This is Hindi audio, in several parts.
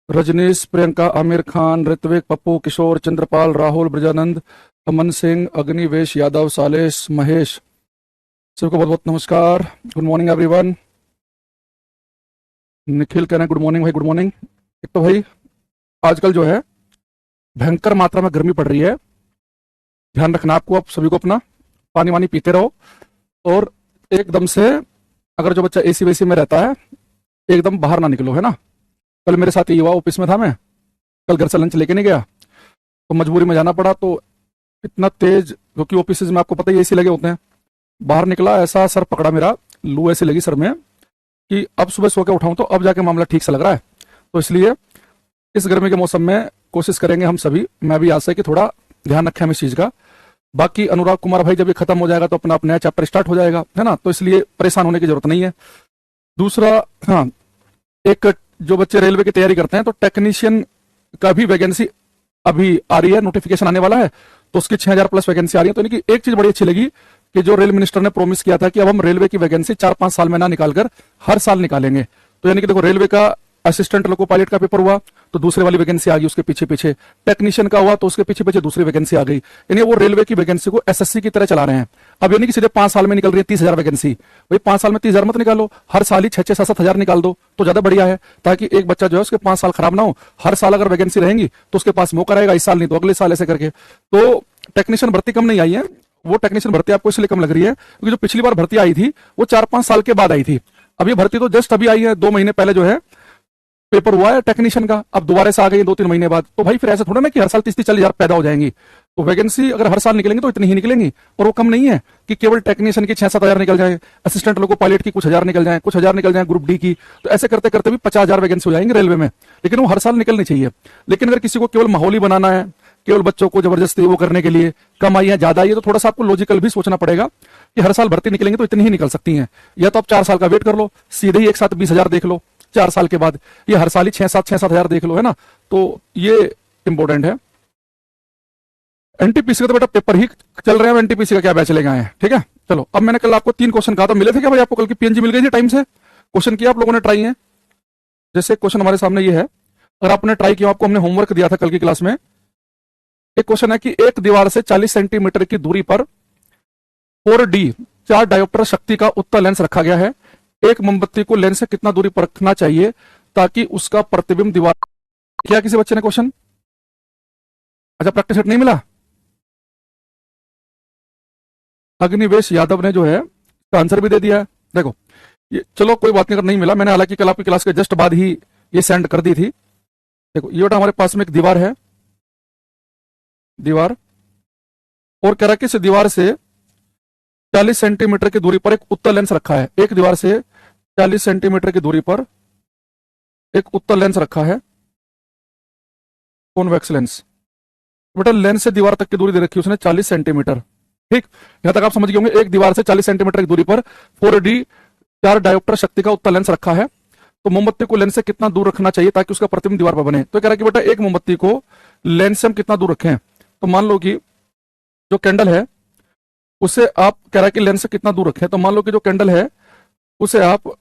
रजनीश, प्रियंका, आमिर खान, ऋत्विक, पप्पू, किशोर, चंद्रपाल, राहुल, ब्रजानंद, अमन सिंह, अग्निवेश यादव, सालेश, महेश, सबको बहुत बहुत नमस्कार। Good morning everyone. निखिल कह रहे हैं गुड मॉर्निंग भाई, गुड मॉर्निंग। एक तो भाई आजकल जो है भयंकर मात्रा में गर्मी पड़ रही है, ध्यान रखना आपको, आप सभी को अपना पानी वानी पीते रहो। और एकदम से अगर जो बच्चा एसी वेसी में रहता है एकदम बाहर ना निकलो, है ना। कल मेरे साथ ये हुआ, ऑफिस में था मैं, कल घर से लंच लेके नहीं गया तो मजबूरी में जाना पड़ा। तो इतना तेज, क्योंकि ऑफिस में आपको पता ही एसी लगे होते हैं, बाहर निकला ऐसा सर पकड़ा मेरा, लू ऐसी लगी सर में कि अब सुबह सो के उठाऊं तो अब जाके मामला ठीक सा लग रहा है। तो इसलिए इस गर्मी के मौसम में कोशिश करेंगे हम सभी, मैं भी आज से, कि थोड़ा ध्यान रखें हम इस चीज का। बाकी अनुराग कुमार भाई, जब ये खत्म हो जाएगा तो अपना नया चैप्टर स्टार्ट हो जाएगा, है ना, तो इसलिए परेशान होने की जरूरत नहीं है। दूसरा, हाँ, एक जो बच्चे रेलवे की तैयारी करते हैं तो टेक्नीशियन का भी वैकेंसी अभी आ रही है, नोटिफिकेशन आने वाला है, तो उसकी 6000 प्लस वैकेंसी आ रही है। तो इनकी एक चीज बड़ी अच्छी लगी कि जो रेल मिनिस्टर ने प्रॉमिस किया था कि अब हम रेलवे की वैकेंसी 4-5 साल में ना निकालकर हर साल निकालेंगे। तो यानी कि देखो, रेलवे का असिस्टेंट लोको पायलट का पेपर हुआ तो दूसरे वाली वैकेंसी आ गई उसके पीछे पीछे, टेक्नीशियन का हुआ तो उसके पीछे पीछे दूसरी वैकेंसी आ गई। यानी वो रेलवे की वैकेंसी को एसएससी की तरह चला रहे हैं। अब यानी कि सीधे 5 साल में निकल रही है 30,000 वैकेंसी। भाई 5 साल में 30,000 मत निकालो, हर साल ही 6-6, 7-7 हजार निकाल दो तो ज्यादा बढ़िया है, ताकि एक बच्चा जो है उसके 5 साल खराब ना हो। हर साल अगर वैकेंसी रहेंगी तो उसके पास मौका रहेगा, इस साल नहीं तो अगले साल, ऐसे करके। तो टेक्नीशियन भर्ती कम नहीं आई है, वो टेक्नीशियन भर्ती आपको इसलिए कम लग रही है क्योंकि जो पिछली बार भर्ती आई थी वो 4-5 साल के बाद आई थी। अब ये भर्ती तो जस्ट अभी आई है, 2 महीने पहले जो है पेपर हुआ है टेक्नीशियन का, अब दोबारा से आ गई 2-3 महीने बाद। तो भाई फिर ऐसा थोड़ा ना कि हर साल 30-40 हजार पैदा हो जाएंगी। तो वैकेंसी अगर हर साल निकलेंगे तो इतनी ही निकलेंगी, और वो कम नहीं है कि केवल टेक्नीशियन की 6-7 हजार निकल जाए, असिस्टेंट लोको पायलट की कुछ हजार निकल जाए, कुछ हजार निकल जाए ग्रुप डी की, तो ऐसे करते करते भी 50,000 वैकेंसी हो जाएंगे रेलवे में। लेकिन वो हर साल निकलनी चाहिए। लेकिन अगर किसी को केवल माहौल ही बनाना है, केवल बच्चों को जबरदस्ती वो करने के लिए, कम आई है ज्यादा आई है, तो थोड़ा सा आपको लॉजिकल भी सोचना पड़ेगा कि हर साल भर्ती निकलेंगे तो इतनी ही निकल सकती हैं। या तो आप 4 साल का वेट कर लो, सीधे ही एक साथ 20,000 देख लो 4 साल के बाद, ये हर साल ही 6-7 हजार देख लो, है ना। तो ये इंपॉर्टेंट है। एनटीपीसी का तो बेटा पेपर ही चल रहे हैं, एनटीपीसी का क्या बैच लेके आए हैं, ठीक है। चलो, अब मैंने कल आपको 3 क्वेश्चन कहा था, मिले थे क्या भाई आपको? कल की पीएनजी मिल गई थी टाइम से? क्वेश्चन किया आप लोगों ने, ट्राई है? जैसे क्वेश्चन हमारे सामने ये है, अगर आपने ट्राई किया, आपको हमने होमवर्क दिया था कल की क्लास में। एक क्वेश्चन है कि एक दीवार से 40 सेंटीमीटर की दूरी पर 4D 4 डायोप्टर शक्ति का उत्तल लेंस रखा गया है। एक मोमबत्ती को लेंस से कितना दूरी पर रखना चाहिए ताकि उसका प्रतिबिंब दीवार। क्या किसी बच्चे ने क्वेश्चन? अच्छा, प्रैक्टिस सेट नहीं मिला। अग्निवेश यादव ने जो है इसका आंसर भी दे दिया है। देखो ये, चलो कोई बात नहीं, अगर नहीं मिला, मैंने हालांकि कल आपकी क्लास के जस्ट बाद ही ये सेंड कर दी थी। देखो ये बेटा हमारे पास में एक दीवार है, दीवार, और कह रहा है कि इस दीवार से 40 सेंटीमीटर की दूरी पर एक उत्तल लेंस रखा है। एक दीवार से 40 सेंटीमीटर की दूरी पर एक उत्तल लेंस रखा है, कॉन्वेक्स लेंस। बेटा लेंस से दीवार तक की दूरी दे रखी है उसने 40 सेंटीमीटर, ठीक। यहां तक आप समझ गए होंगे। एक दीवार से 40 सेंटीमीटर की दूरी पर 4D 4 डायोप्टर शक्ति का उत्तल लेंस रखा है, तो मोमबत्ती को लेंस से कितना दूर रखना चाहिए ताकि उसका प्रतिबिंब दीवार पर बने। तो कह रहा है कि बेटा एक मोमबत्ती को लेंस से हम कितना दूर रखें। तो मान लो कि जो कैंडल है उसे आप, कह रहा है कि लेंस से कितना दूर रखें, तो मान लो कि जो कैंडल है उसे आप,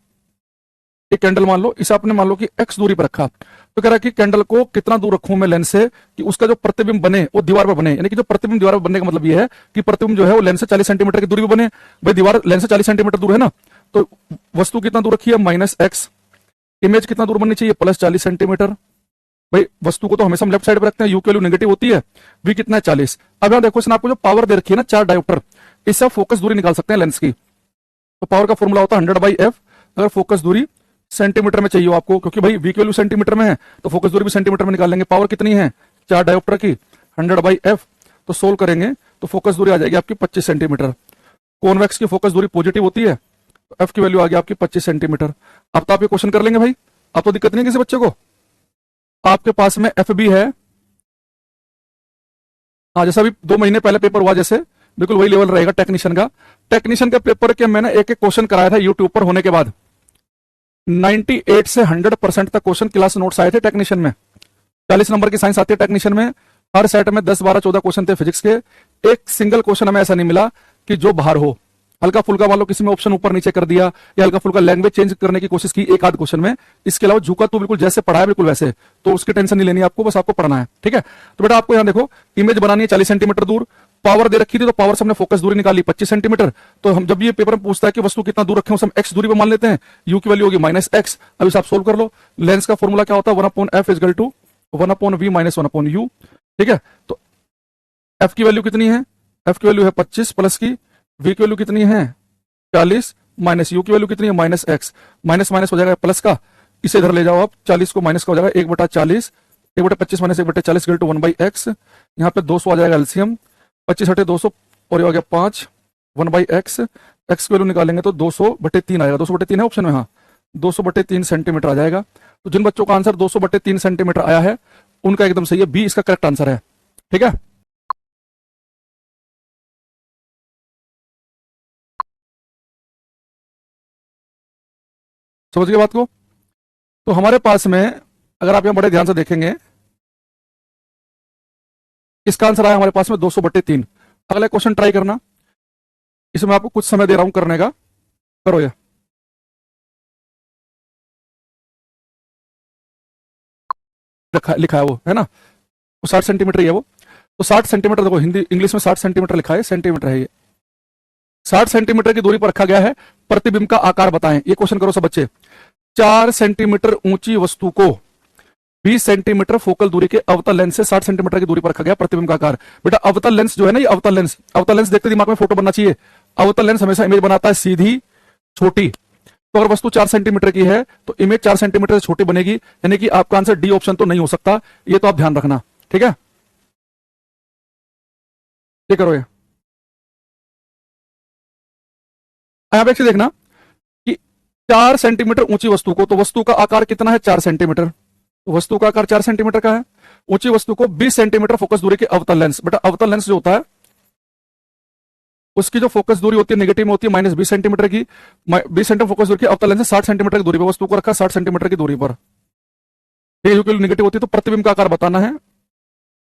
एक कैंडल मान लो, इसे आपने मान लो कि x दूरी पर रखा। तो कह रहा है कि कैंडल को कितना दूर रखूं मैं लेंस से कि उसका जो प्रतिबिंब बने वो दीवार पर बने। यानी कि जो प्रतिबिंब दीवार पर बनने का मतलब ये है कि प्रतिबिंब जो है वो लेंस से 40 सेंटीमीटर की दूरी पर बने। भाई दीवार लेंस से 40 सेंटीमीटर दूर है ना, तो वस्तु कितना दूर रखी है -x, इमेज कितना दूर बननी चाहिए +40 सेंटीमीटर। भाई वस्तु को तो हमेशा हम लेफ्ट साइड पर रखते हैं, यू की वैल्यू नेगेटिव होती है, v कितना है 40। अब यहाँ देखो इसने आपको जो पावर दे रखी है ना 4 डायोप्टर, इससे आप फोकस दूरी निकाल सकते हैं लेंस की। तो पावर का फॉर्मूला होता है 100/f। अगर फोकस दूरी सेंटीमीटर में चाहिए आपको, क्योंकि भाई v की वैल्यू सेंटीमीटर में है तो फोकस दूरी भी सेंटीमीटर में निकाल लेंगे। पावर कितनी है 4 डायोप्टर की, 100/f। तो सोल्व करेंगे तो फोकस दूरी आ जाएगी आपकी 25 सेंटीमीटर। कॉन्वेक्स की फोकस दूरी पॉजिटिव होती है, तो f की वैल्यू आ गई आपकी 25 सेंटीमीटर। अब तो आप ये क्वेश्चन कर लेंगे भाई, अब तो दिक्कत नहीं किसी बच्चे को। आपके पास में एफ भी है, हाँ, जैसा भी 2 महीने पहले पेपर हुआ जैसे, बिल्कुल वही लेवल रहेगा टेक्नीशियन का। टेक्नीशियन का पेपर के मैंने एक एक क्वेश्चन कराया था यूट्यूब पर होने के बाद, 98 से 100% तक क्वेश्चन क्लास नोट्स आए थे टेक्नीशियन में। 40 नंबर की साइंस आती है टेक्नीशियन में, हर सेट में 10, 12, 14 क्वेश्चन थे फिजिक्स के। एक सिंगल क्वेश्चन हमें ऐसा नहीं मिला कि जो बाहर हो, हल्का फुल्का मान लो किसी में ऑप्शन ऊपर नीचे कर दिया या हल्का फुल्का लैंग्वेज चेंज करने की कोशिश की एक आध क्वेश्चन में, इसके अलावा झुका तो बिल्कुल जैसे पढ़ा है बिल्कुल वैसे, तो उसकी टेंशन नहीं लेनी आपको, बस आपको पढ़ना है। ठीक है, तो बेटा आपको यहाँ देखो इमेज बनानी है 40 सेंटीमीटर दूर, पावर दे रखी थी तो पावर से हमने फोकस दूरी निकाली 25 सेंटीमीटर। तो हम जब ये पेपर में पूछता है कि वस्तु कितना दूर रखे, हम एक्स दूरी पर मान लेते हैं, यू की वैल्यू होगी -x। अब इसे आप सोल्व कर लो। लेंस का फॉर्मूला क्या होता है, 1/f equal to 1/v minus 1/u। ठीक है, तो f की वैल्यू कितनी है, f की वैल्यू है 25 प्लस की, v की वैल्यू कितनी है 40 माइनस u की वैल्यू कितनी है -x। माइनस माइनस हो जाएगा प्लस का, इसे इधर ले जाओ आप, 40 को माइनस का हो जाएगा 1/40, 1/25 माइनस 1/40 इक्वल टू 1/x। यहाँ पे 200 आ जाएगा एलसीएम, 25 हटे 200 और ये हो गया 5 1/x। x की वैल्यू निकालेंगे तो 200/3 आएगा, 200/3 है ऑप्शन में, हाँ 200/3 सेंटीमीटर आ जाएगा। तो जिन बच्चों का आंसर 200/3 सेंटीमीटर आया है उनका एकदम सही है, बी इसका करेक्ट आंसर है। ठीक है, समझ गए बात को। तो हमारे पास में अगर आप यहां बड़े ध्यान से देखेंगे, इसका आंसर आया हमारे पास में 200/3। अगला क्वेश्चन ट्राई करना, इसमें आपको कुछ समय दे रहा हूं करने का, करो ये। लिखा है वो, है ना, वो 60 सेंटीमीटर ही है वो। तो 60 सेंटीमीटर देखो, हिंदी इंग्लिश में 60 सेंटीमीटर लिखा है, सेंटीमीटर है ये। 60 सेंटीमीटर की दूरी पर रखा गया है, प्रतिबिंब का आकार बताएं। ये क्वेश्चन करो सब बच्चे। 4 सेंटीमीटर ऊंची वस्तु को 20 सेंटीमीटर फोकल दूरी के अवतल लेंस से 60 सेंटीमीटर की दूरी पर रखा गया, प्रतिबिंब का आकार। बेटा अवतल लेंस जो है ना, ये अवतल लेंस, अवतल लेंस देखते दिमाग में फोटो बनना चाहिए। अवतल लेंस हमेशा इमेज बनाता है सीधी छोटी। तो अगर वस्तु 4 सेंटीमीटर की है तो इमेज 4 सेंटीमीटर से छोटी बनेगी, यानी कि आपका आंसर डी ऑप्शन तो नहीं हो सकता, ये तो आप ध्यान रखना। ठीक है, ये करो ये। यहां पे देखना कि 4 सेंटीमीटर ऊंची वस्तु को, तो वस्तु का आकार कितना है 4 सेंटीमीटर, तो वस्तु का आकार 4 सेंटीमीटर का है। ऊंची वस्तु को 20 सेंटीमीटर फोकस दूरी के अवतल लेंस, बेटा अवतल लेंस जो होता है उसकी जो फोकस दूरी होती है नेगेटिव में होती है -20 सेंटीमीटर की। 20 सेंटीमीटर फोकस दूरी की अवतल लेंस से 60 सेंटीमीटर की दूरी पर वस्तु को रखा, 60 सेंटीमीटर की दूरी पर, नेगेटिव होती है। तो प्रतिबिंब का आकार बताना है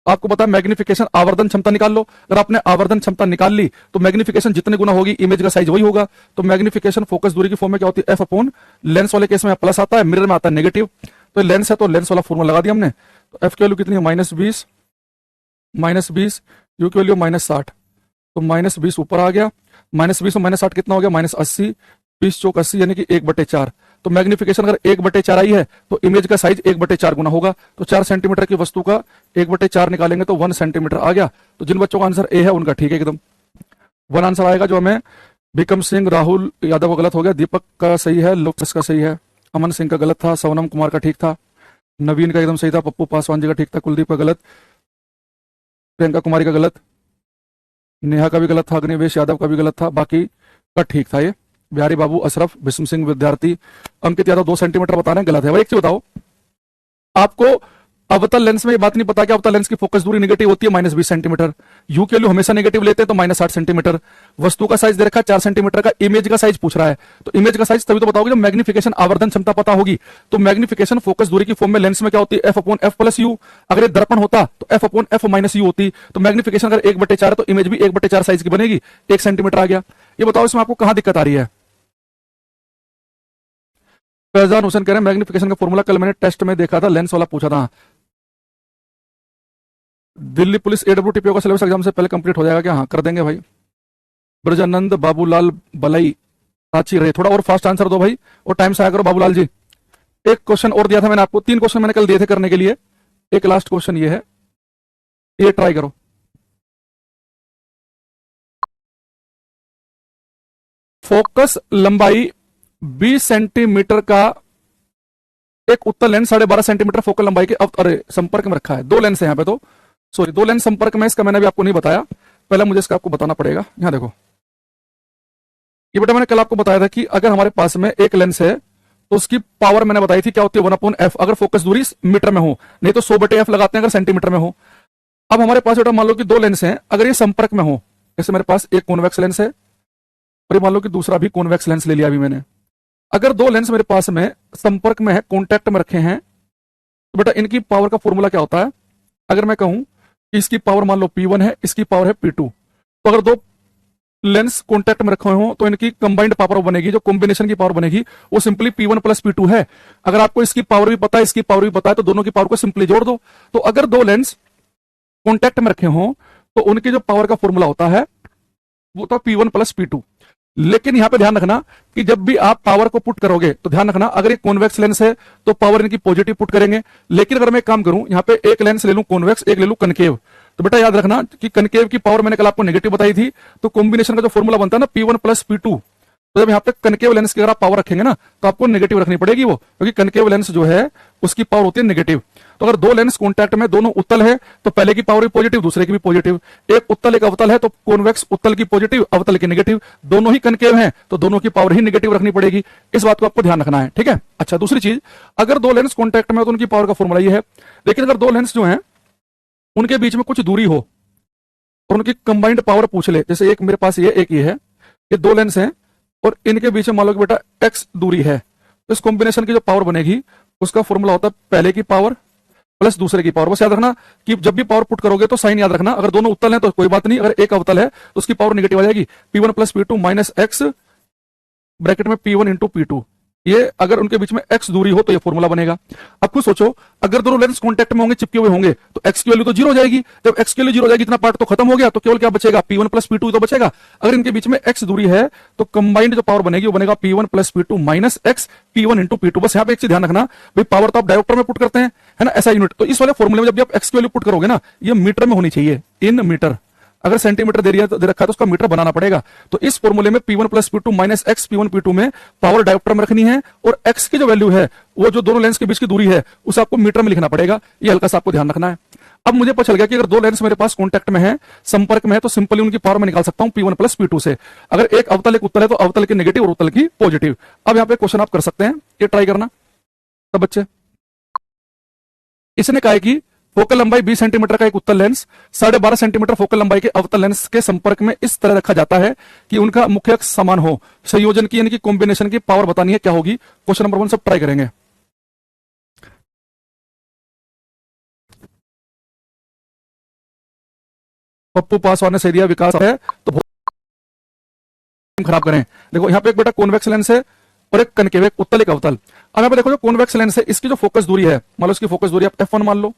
आपको, पता है मैग्निफिकेशन आवर्धन क्षमता निकाल लो। अगर आपने आवर्धन क्षमता निकाल ली तो मैग्निफिकेशन जितने गुना होगी इमेज का साइज वही होगा। तो मैग्निफिकेशन फोकस दूरी की फॉर्म में क्या होती है, f अपॉन लेंस वाले केस में प्लस आता है, मिरर में आता है नेगेटिव। तो लेंस है तो लेंस वाला फॉर्मूला लगा दिया हमने। तो f की वैल्यू कितनी है -20, u की वैल्यू -60, तो -20 ऊपर आ गया, -20 और -60 कितना हो गया -80, 20 चौक 80 यानी कि 1/4। तो मैग्निफिकेशन अगर 1/4 आई है तो इमेज का साइज 1/4 गुना होगा। तो 4 सेंटीमीटर की वस्तु का 1/4 निकालेंगे तो 1 सेंटीमीटर आ गया। तो जिन बच्चों का आंसर ए है उनका ठीक है एकदम, 1 आंसर आएगा। जो हमें बिक्रम सिंह राहुल यादव का गलत हो गया, दीपक का सही है, लोकस का सही है, अमन सिंह का गलत था, सोनम कुमार का ठीक था, नवीन का एकदम सही था, पप्पू पासवान जी का ठीक था, कुलदीप का गलत, प्रियंका कुमारी का गलत, नेहा का भी गलत था, अग्निवेश यादव का भी गलत था, बाकी का ठीक था। ये बिहारी बाबू, अशरफ, विष्णु सिंह विद्यार्थी, अंकित यादव 2 सेंटीमीटर बता रहे हैं, गलत है। भाई एक चीज बताओ, आपको अवतल लेंस में ये बात नहीं पता कि अवतल लेंस की फोकस दूरी नेगेटिव होती है -20 सेंटीमीटर, यू के वैल्यू हमेशा नेगेटिव लेते हैं तो -60 सेंटीमीटर। वस्तु का साइज दे रखा है 4 सेंटीमीटर का, इमेज का साइज पूछ रहा है, तो इमेज का साइज तभी तो बताओगे जब मैग्निफिकेशन आवर्धन क्षमता पता होगी। तो मैग्निफिकेशन फोकस दूरी की फॉर्म में लेंस में क्या होती है, f upon f plus you. अगर ये दर्पण होता तो f upon f minus you होती। तो मैग्निफिकेशन अगर 1/4 है तो इमेज भी 1/4 साइज की बनेगी, 1 सेंटीमीटर आ गया। ये बताओ इसमें आपको कहां दिक्कत आ रही है। फैजान हुसैन कह रहे हैं मैग्निफिकेशन का फॉर्मूला कल मैंने टेस्ट में देखा था, लेंस वाला पूछा था। दिल्ली पुलिस AWTPO का सिलेबस एग्जाम से पहले कंप्लीट हो जाएगा क्या, हाँ कर देंगे भाई। ब्रजानंद बाबूलाल बलई रांची रहे, थोड़ा और फास्ट आंसर दो भाई और टाइम से आया करो बाबूलाल जी। एक क्वेश्चन और दिया था मैंने आपको, 3 क्वेश्चन मैंने कल दिए थे करने के लिए, एक लास्ट क्वेश्चन ये है, ये ट्राई करो। फोकस लंबाई 20 सेंटीमीटर का एक उत्तल लेंस 12.5 सेंटीमीटर फोकल लंबाई के अरे संपर्क में रखा है। 2 लेंस है यहाँ पे, तो सॉरी 2 लेंस संपर्क में, इसका मैंने भी आपको नहीं बताया, पहले मुझे इसका आपको बताना पड़ेगा। यहां देखो, ये बेटा मैंने कल आपको बताया था कि अगर हमारे पास में एक लेंस है तो उसकी पावर मैंने बताई थी क्या होती है 1/f, अगर फोकस दूरी मीटर में हो, नहीं तो 100/f लगाते हैं अगर सेंटीमीटर में हो। अब हमारे पास बेटा मान लो कि 2 लेंस हैं, अगर ये संपर्क में हो, जैसे मेरे पास एक कॉन्वेक्स लेंस है और ये मान लो कि दूसरा भी कॉन्वेक्स लेंस ले लिया अभी मैंने। अगर 2 लेंस मेरे पास में संपर्क में है, कॉन्टैक्ट में रखे हैं, तो बेटा इनकी पावर का फॉर्मूला क्या होता है। अगर मैं कहूं कि इसकी पावर मान लो P1 है, इसकी पावर है P2, तो अगर 2 लेंस कॉन्टैक्ट में रखे हो तो इनकी कंबाइंड पावर बनेगी, जो कॉम्बिनेशन की पावर बनेगी वो सिंपली P1 प्लस P2 है। अगर आपको इसकी पावर भी पता है, इसकी पावर भी पता है, तो दोनों की पावर को सिंपली जोड़ दो। तो अगर दो लेंस कॉन्टैक्ट में रखे हो तो उनकी जो पावर का फॉर्मूला होता है वो तो P1 प्लस P2। लेकिन यहां पे ध्यान रखना कि जब भी आप पावर को पुट करोगे तो ध्यान रखना, अगर ये कॉन्वेक्स लेंस है तो पावर इनकी पॉजिटिव पुट करेंगे। लेकिन अगर मैं एक काम करूं, यहां पे एक लेंस ले लूं कॉन्वेक्स, एक ले लूं कनकेव, तो बेटा याद रखना कि कनकेव की पावर मैंने कल आपको नेगेटिव बताई थी, तो कॉम्बिनेशन का जो फॉर्मूला बनता है ना P1 प्लस P2, तो जब यहाँ पे कनकेव लेंस की अगर आप पावर रखेंगे ना तो आपको नेगेटिव रखनी पड़ेगी वो, क्योंकि कनकेव लेंस जो है उसकी पावर होती है नेगेटिव। तो अगर दो लेंस कॉन्टैक्ट में, दोनों उत्तल है, तो पहले की पावर भी पॉजिटिव, दूसरे की भी पॉजिटिव। एक उत्तल एक अवतल है तो कॉन्वेक्स उत्तल की पॉजिटिव, अवतल की नेगेटिव, दोनों ही कनकेव हैं तो दोनों की पावर ही नेगेटिव रखनी पड़ेगी। इस बात को आपको ध्यान रखना है, ठीक है। अच्छा, दूसरी चीज, अगर दो लेंस कॉन्टैक्ट में तो उनकी पावर का फॉर्मूला ये है। लेकिन अगर दो लेंस जो है उनके बीच में कुछ दूरी हो और उनकी कंबाइंड पावर पूछ ले, जैसे एक मेरे पास ये, एक ये है, ये दो लेंस हैं और इनके बीच में मान लो कि बेटा x दूरी है, तो इस कॉम्बिनेशन की जो पावर बनेगी उसका फॉर्मूला होता है पहले की पावर प्लस दूसरे की पावर। बस याद रखना कि जब भी पावर पुट करोगे तो साइन याद रखना, अगर दोनों उत्तल हैं तो कोई बात नहीं, अगर एक अवतल है तो उसकी पावर नेगेटिव आ जाएगी, P1 plus P2 minus x bracket में P1 इंटू P2। ये अगर उनके बीच में x दूरी हो तो ये फॉर्मूला बनेगा। अब खुद सोचो, अगर दोनों लेंस कांटेक्ट में होंगे, चिपके हुए होंगे, तो x की वैल्यू तो जीरो हो जाएगी। जब x की वैल्यू जीरो हो जाएगी, इतना पार्ट तो खत्म हो गया, तो केवल क्या बचेगा, P1 प्लस P2 तो बचेगा। अगर इनके बीच में x दूरी है तो कंबाइंड जो पावर बनेगी वो बनेगा P1 plus P2 minus x P1 into P2। बस यहाँ पे एक चीज ध्यान रखना, भाई पावर तो आप डायोप्टर में पुट करते हैं, है ना, ऐसा यूनिट। तो इस वाले फॉर्मूले में जब भी आप x की वैल्यू पुट करोगे ना, ये मीटर में होनी चाहिए, इन मीटर। अगर सेंटीमीटर दे रखा है तो उसका मीटर बनाना पड़ेगा। तो इस फॉर्मूले में P1 plus P2 minus x P1 P2 में पावर डायोप्टर में रखनी है, और x की जो वैल्यू है वो जो दोनों लेंस के बीच की दूरी है उसे आपको मीटर में लिखना पड़ेगा। ये हल्का सा आपको ध्यान रखना है। अब मुझे पता चल गया कि अगर दो लेंस मेरे पास कॉन्टैक्ट में है, संपर्क में है, तो सिंपली उनकी पावर में निकाल सकता हूं P1 प्लस P2 से। अगर एक अवतल एक उत्तल है तो अवतल की नेगेटिव और उत्तल की पॉजिटिव। अब यहाँ पे क्वेश्चन आप कर सकते हैं, ये ट्राई करना सब बच्चे। इसने कहा है कि फोकल लंबाई 20 सेंटीमीटर का एक उत्तल लेंस 12.5 सेंटीमीटर फोकल लंबाई के अवतल लेंस के संपर्क में इस तरह रखा जाता है कि उनका मुख्य अक्ष समान हो। संयोजन की यानी कि कॉम्बिनेशन की पावर बतानी है, क्या होगी। क्वेश्चन नंबर 1 सब ट्राई करेंगे। पप्पू पासवान ने सही दिया, विकास है तो खराब करें। देखो यहाँ पे एक बेटा कॉन्वेक्स लेंस है और एक कनकेव, एक उत्तल एक अवतल। अब यहाँ पे देखो जो कॉन्वेक्स लेंस है इसकी जो फोकस दूरी है, मान लो इसकी फोकस दूरी आप f1 मान लो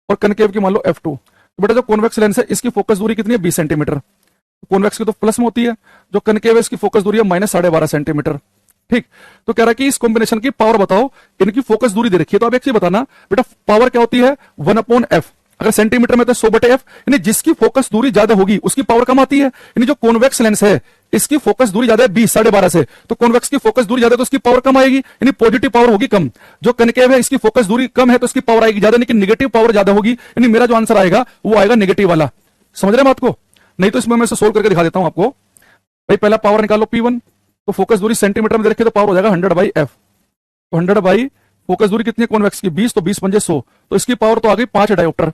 और कनकेव की मान लो f2। तो बेटा जो कॉन्वेक्स लेंस है इसकी फोकस दूरी कितनी है, 20 सेंटीमीटर। कॉन्वेक्स की तो प्लस में होती है, जो कनकेव है इसकी फोकस दूरी है माइनस 12.5 सेंटीमीटर। ठीक, तो कह रहा है कि इस कॉम्बिनेशन की पावर बताओ, इनकी फोकस दूरी दे रखी है। तो अब एक चीज बताना बेटा, पावर क्या होती है, 1/f। अगर सेंटीमीटर में तो 100/f, यानी जिसकी फोकस दूरी ज्यादा होगी उसकी पावर कम आती है। यानी जो कॉन्वेक्स लेंस है इसकी फोकस दूरी ज्यादा है 20 12.5 से, तो कॉन्वेक्स की फोकस दूरी ज्यादा है तो उसकी पावर कम आएगी, यानी पॉजिटिव पावर होगी कम। जो कनकेव है इसकी फोकस दूरी कम है तो इसकी पावर आएगी ज्यादा, लेकिन निगेटिव पावर ज्यादा होगी, यानी मेरा जो आंसर आएगा वो आएगा नेगेटिव वाला। समझ रहे हैं बात को। नहीं तो इसमें मैं इसे सोल्व करके दिखा देता हूं आपको। भाई पहला पावर निकालो P1, तो फोकस दूरी सेंटीमीटर में रखे तो पावर हो जाएगा 100/f। तो 100 फोकस दूरी कितनी है कॉन्वेक्स की, 20, तो 20 पंजे 100, तो इसकी पावर तो आ गई 5 डायोप्टर।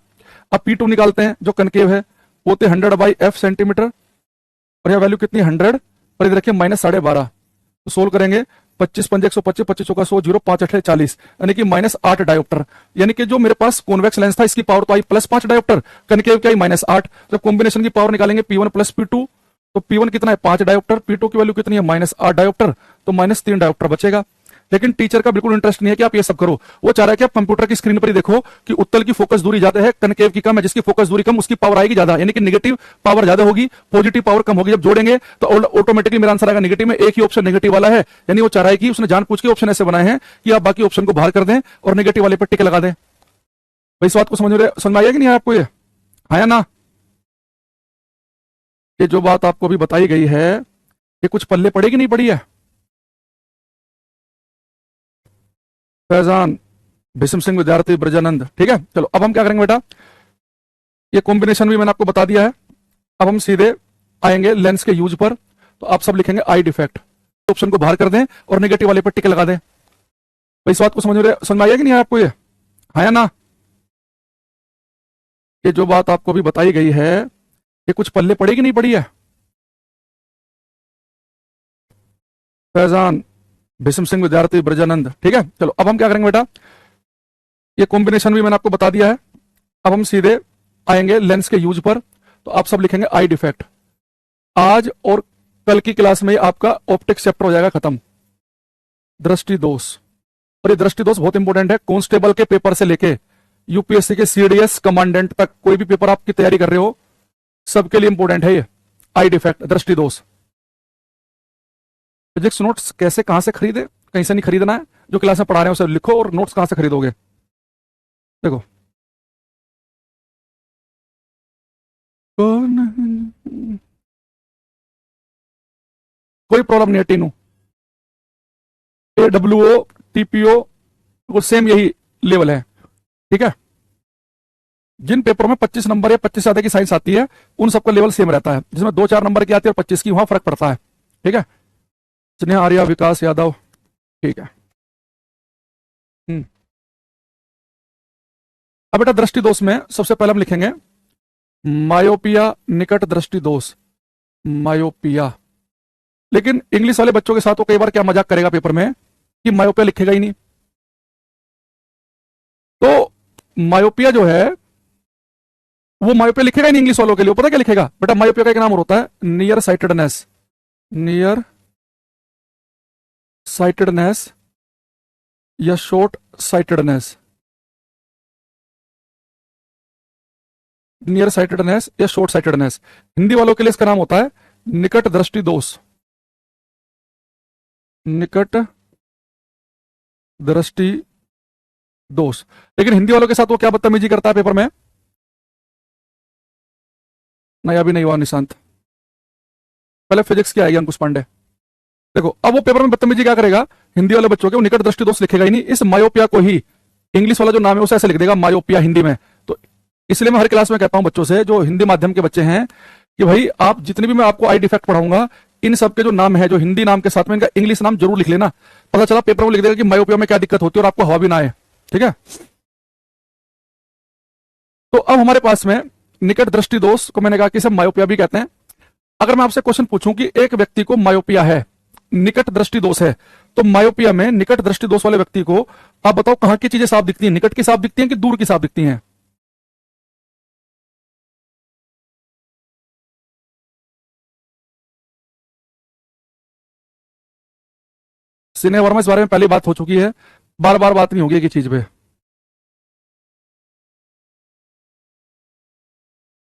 अब P2 निकालते हैं, जो कनकेव है वो थे 100/f सेंटीमीटर, और यह वैल्यू कितनी 100, और इधर रखिए माइनस 12.5। तो सोल्व करेंगे, 25 पंजे 125, 25 चौका 100, 0 5 8 40, यानी कि माइनस 8 डायोप्टर। यानी कि जो मेरे पास कॉन्वेक्स लेंस था इसकी पावर तो आई प्लस 5 डायोप्टर, कनकेव की आई माइनस 8। जब कॉम्बिनेशन की पावर निकालेंगे P1 प्लस P2, तो P1 कितना है 5 डायोप्टर, P2 की वैल्यू कितनी है माइनस 8 डायोप्टर, तो माइनस 3 डायोप्टर बचेगा। लेकिन टीचर का बिल्कुल इंटरेस्ट नहीं है कि आप ये सब करो, वो चाह रहा है कि आप कंप्यूटर की स्क्रीन पर ही देखो कि उत्तल की फोकस दूरी ज्यादा है, कनकेव की कम है, जिसकी फोकस दूरी कम उसकी पावर आएगी ज्यादा, यानी कि नेगेटिव पावर ज्यादा होगी, पॉजिटिव पावर कम होगी। जब जोड़ेंगे तो ऑटोमेटिकली मेरा आंसर आएगा नेगेटिव में। एक ही ऑप्शन नेगेटिव वाला है, यानी वो चाह रहा है कि उसने जानबूझ के ऑप्शन ऐसे बनाए हैं कि आप बाकी ऑप्शन को बाहर कर दें और नेगेटिव वाले पर टिक लगा दें। भाई इस बात को समझ में आया कि नहीं आपको, ये आया ना। ये जो बात आपको अभी बताई गई है ये कुछ पल्ले पड़ेगी नहीं पड़ी है। फैजान, भीष्म सिंह विद्यार्थी, ब्रजानंद, ठीक है। चलो अब हम क्या करेंगे बेटा, ये कॉम्बिनेशन भी मैंने आपको बता दिया है। अब हम सीधे आएंगे लेंस के यूज पर। तो आप सब लिखेंगे आई डिफेक्ट, ऑप्शन को बाहर कर दें और नेगेटिव वाले पर टिक लगा दें। भाई इस बात को समझ में आया कि नहीं आपको, ये आया ना। ये जो बात आपको अभी बताई गई है ये कुछ पल्ले पड़ेगी नहीं पड़ी है। फैजान, भीष्म सिंह विद्यार्थी, ब्रजानंद, ठीक है। चलो अब हम क्या करेंगे बेटा, ये कॉम्बिनेशन भी मैंने आपको बता दिया है। अब हम सीधे आएंगे लेंस के यूज पर। तो आप सब लिखेंगे आई डिफेक्ट, आज और कल की क्लास में आपका ऑप्टिक्स चैप्टर हो जाएगा खत्म, दृष्टि दोष। और ये दृष्टि दोष बहुत इंपॉर्टेंट है, कांस्टेबल के पेपर से लेके यूपीएससी के सीडीएस कमांडेंट तक, कोई भी पेपर आपकी तैयारी कर रहे हो सबके लिए इंपॉर्टेंट है ये आई डिफेक्ट, दृष्टि दोष। फिजिक्स नोट्स कैसे कहां से खरीदे, कहीं से नहीं खरीदना है, जो क्लास में पढ़ा रहे हैं उसे लिखो, और नोट्स कहां से खरीदोगे देखो। कोई प्रॉब्लम नहीं है टीनू, AWO TPO वो सेम यही लेवल है, ठीक है। जिन पेपरों में 25 नंबर या 25 से ज्यादा की साइंस आती है उन सबका लेवल सेम रहता है, जिसमें 2-4 नंबर की आती है और 25 की, वहां फर्क पड़ता है, ठीक है। स्नेहा आर्या, विकास यादव, ठीक है। अब बेटा दृष्टि दोष में सबसे पहले हम लिखेंगे मायोपिया, निकट दृष्टि दोष, मायोपिया। लेकिन इंग्लिश वाले बच्चों के साथ वो कई बार क्या मजाक करेगा पेपर में कि मायोपिया लिखेगा ही नहीं। तो मायोपिया जो है वो मायोपिया लिखेगा ही नहीं इंग्लिश वालों के लिए, पता क्या लिखेगा बेटा, मायोपिया का एक नाम और होता है नियर साइटेडनेस, नियर साइटेडनेस या शॉर्ट साइटेडनेस, नियर साइटेडनेस या शॉर्ट साइटेडनेस। हिंदी वालों के लिए इसका नाम होता है निकट दृष्टि दोष, निकट दृष्टि दोष। लेकिन हिंदी वालों के साथ वो क्या बदतमीजी करता है पेपर में, नहीं अभी नहीं हुआ निशांत, पहले फिजिक्स की आएगी अंकुश पांडे। देखो अब वो पेपर में बदतमीजी क्या करेगा हिंदी वाले बच्चों के, वो निकट दृष्टि दोष लिखेगा ही नहीं, इस मायोपिया को ही इंग्लिश वाला जो नाम है उसे ऐसे लिख देगा मायोपिया हिंदी में। तो इसलिए मैं हर क्लास में कहता हूं बच्चों से, जो हिंदी माध्यम के बच्चे हैं, कि भाई आप जितने भी मैं आपको आई डिफेक्ट पढ़ाऊंगा इन सबके जो नाम है, जो हिंदी नाम के साथ में इनका इंग्लिश नाम जरूर लिख लेना, पता चला पेपर में लिख देगा कि मायोपिया में क्या दिक्कत होती है और आपको हवा भी ना आए, ठीक है। तो अब हमारे पास में निकट दृष्टि दोष को मैंने कहा कि इसे मायोपिया भी कहते हैं। अगर मैं आपसे क्वेश्चन पूछूं कि एक व्यक्ति को मायोपिया है, निकट दृष्टि दोष है, तो मायोपिया में निकट दृष्टि दोष वाले व्यक्ति को आप बताओ कहां की चीजें साफ दिखती हैं, निकट की साफ दिखती हैं कि दूर की साफ दिखती हैं? सिने वर्मा, इस बारे में पहले बात हो चुकी है, बार बार बात नहीं होगी एक चीज पे।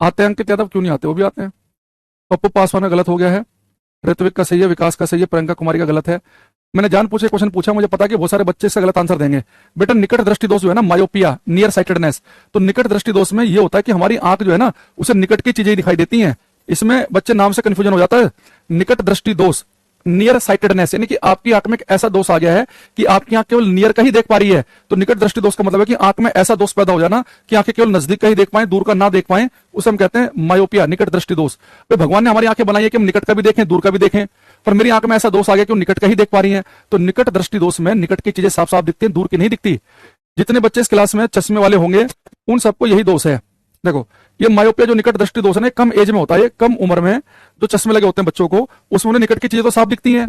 आते हैं अंकित यादव, क्यों नहीं आते, वो भी आते हैं। पप्पू पासवान में गलत हो गया है, ऋत्विक का सही है, विकास का सही है, प्रियंका कुमारी का गलत है। मैंने जान पूछे क्वेश्चन पूछा, मुझे पता कि बहुत सारे बच्चे इसका गलत आंसर देंगे। बेटा निकट दृष्टि दोष जो है ना, मायोपिया, नियर साइटेडनेस, तो निकट दृष्टि दोष में ये होता है कि हमारी आंख जो है ना उसे निकट की चीजें दिखाई देती हैं। इसमें बच्चे नाम से कंफ्यूजन हो जाता है। निकट दृष्टि दोष, नियर साइटेडनेस, यानी कि आपकी आंख में एक ऐसा दोष आ गया है कि आपकी आंख केवल नियर का ही देख पा रही है। तो निकट दृष्टि दोष का मतलब है कि आंख में ऐसा दोष पैदा हो जाना कि आंखें केवल नजदीक का ही देख पाए, दूर का ना देख पाए, उसे हम कहते हैं मायोपिया, निकट दृष्टि दोष। तो भगवान ने हमारी आंखें बनाई है कि हम निकट का भी देखें दूर का भी देखें, पर मेरी आंख में ऐसा दोष आ गया कि वो निकट का ही देख पा रही है। तो निकट दृष्टि दोष में निकट की चीजें साफ साफ दिखती हैं, दूर की नहीं दिखती। जितने बच्चे इस क्लास में चश्मे वाले होंगे उन सबको यही दोष है। देखो ये मायोपिया जो निकट दृष्टि दोष है, कम एज में होता है, कम उम्र में जो चश्मे लगे होते हैं बच्चों को, उसमें उन्हें निकट की चीजें तो साफ दिखती हैं।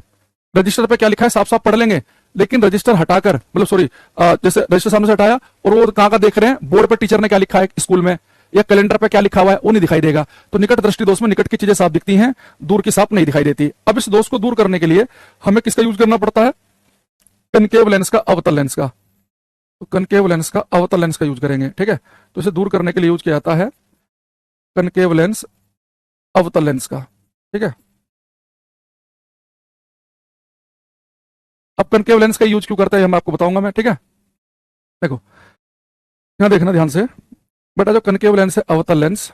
रजिस्टर पे क्या लिखा है साफ साफ पढ़ लेंगे, लेकिन रजिस्टर हटाकर, मतलब सॉरी, जैसे रजिस्टर सामने से हटाया और वो कहां का देख रहे हैं, बोर्ड पर टीचर ने क्या लिखा है स्कूल में या कैलेंडर पे क्या लिखा हुआ है वो नहीं दिखाई देगा। तो निकट दृष्टि दोष में निकट की चीजें साफ दिखती हैं, दूर की साफ नहीं दिखाई देती। अब इस दोष को दूर करने के लिए हमें किसका यूज करना पड़ता है, कनकेव लेंस का, अवतल लेंस का। तो कनकेव लेंस का, अवतल लेंस का यूज करेंगे, ठीक है। तो इसे दूर करने के लिए यूज किया जाता है कनकेव लेंस, अवतल लेंस का, ठीक है। अब कनकेव लेंस का यूज क्यों करता है हम आपको बताऊंगा मैं, ठीक है। देखो यहां देखना ध्यान से, बेटा जो कनकेव लेंस है, अवतल लेंस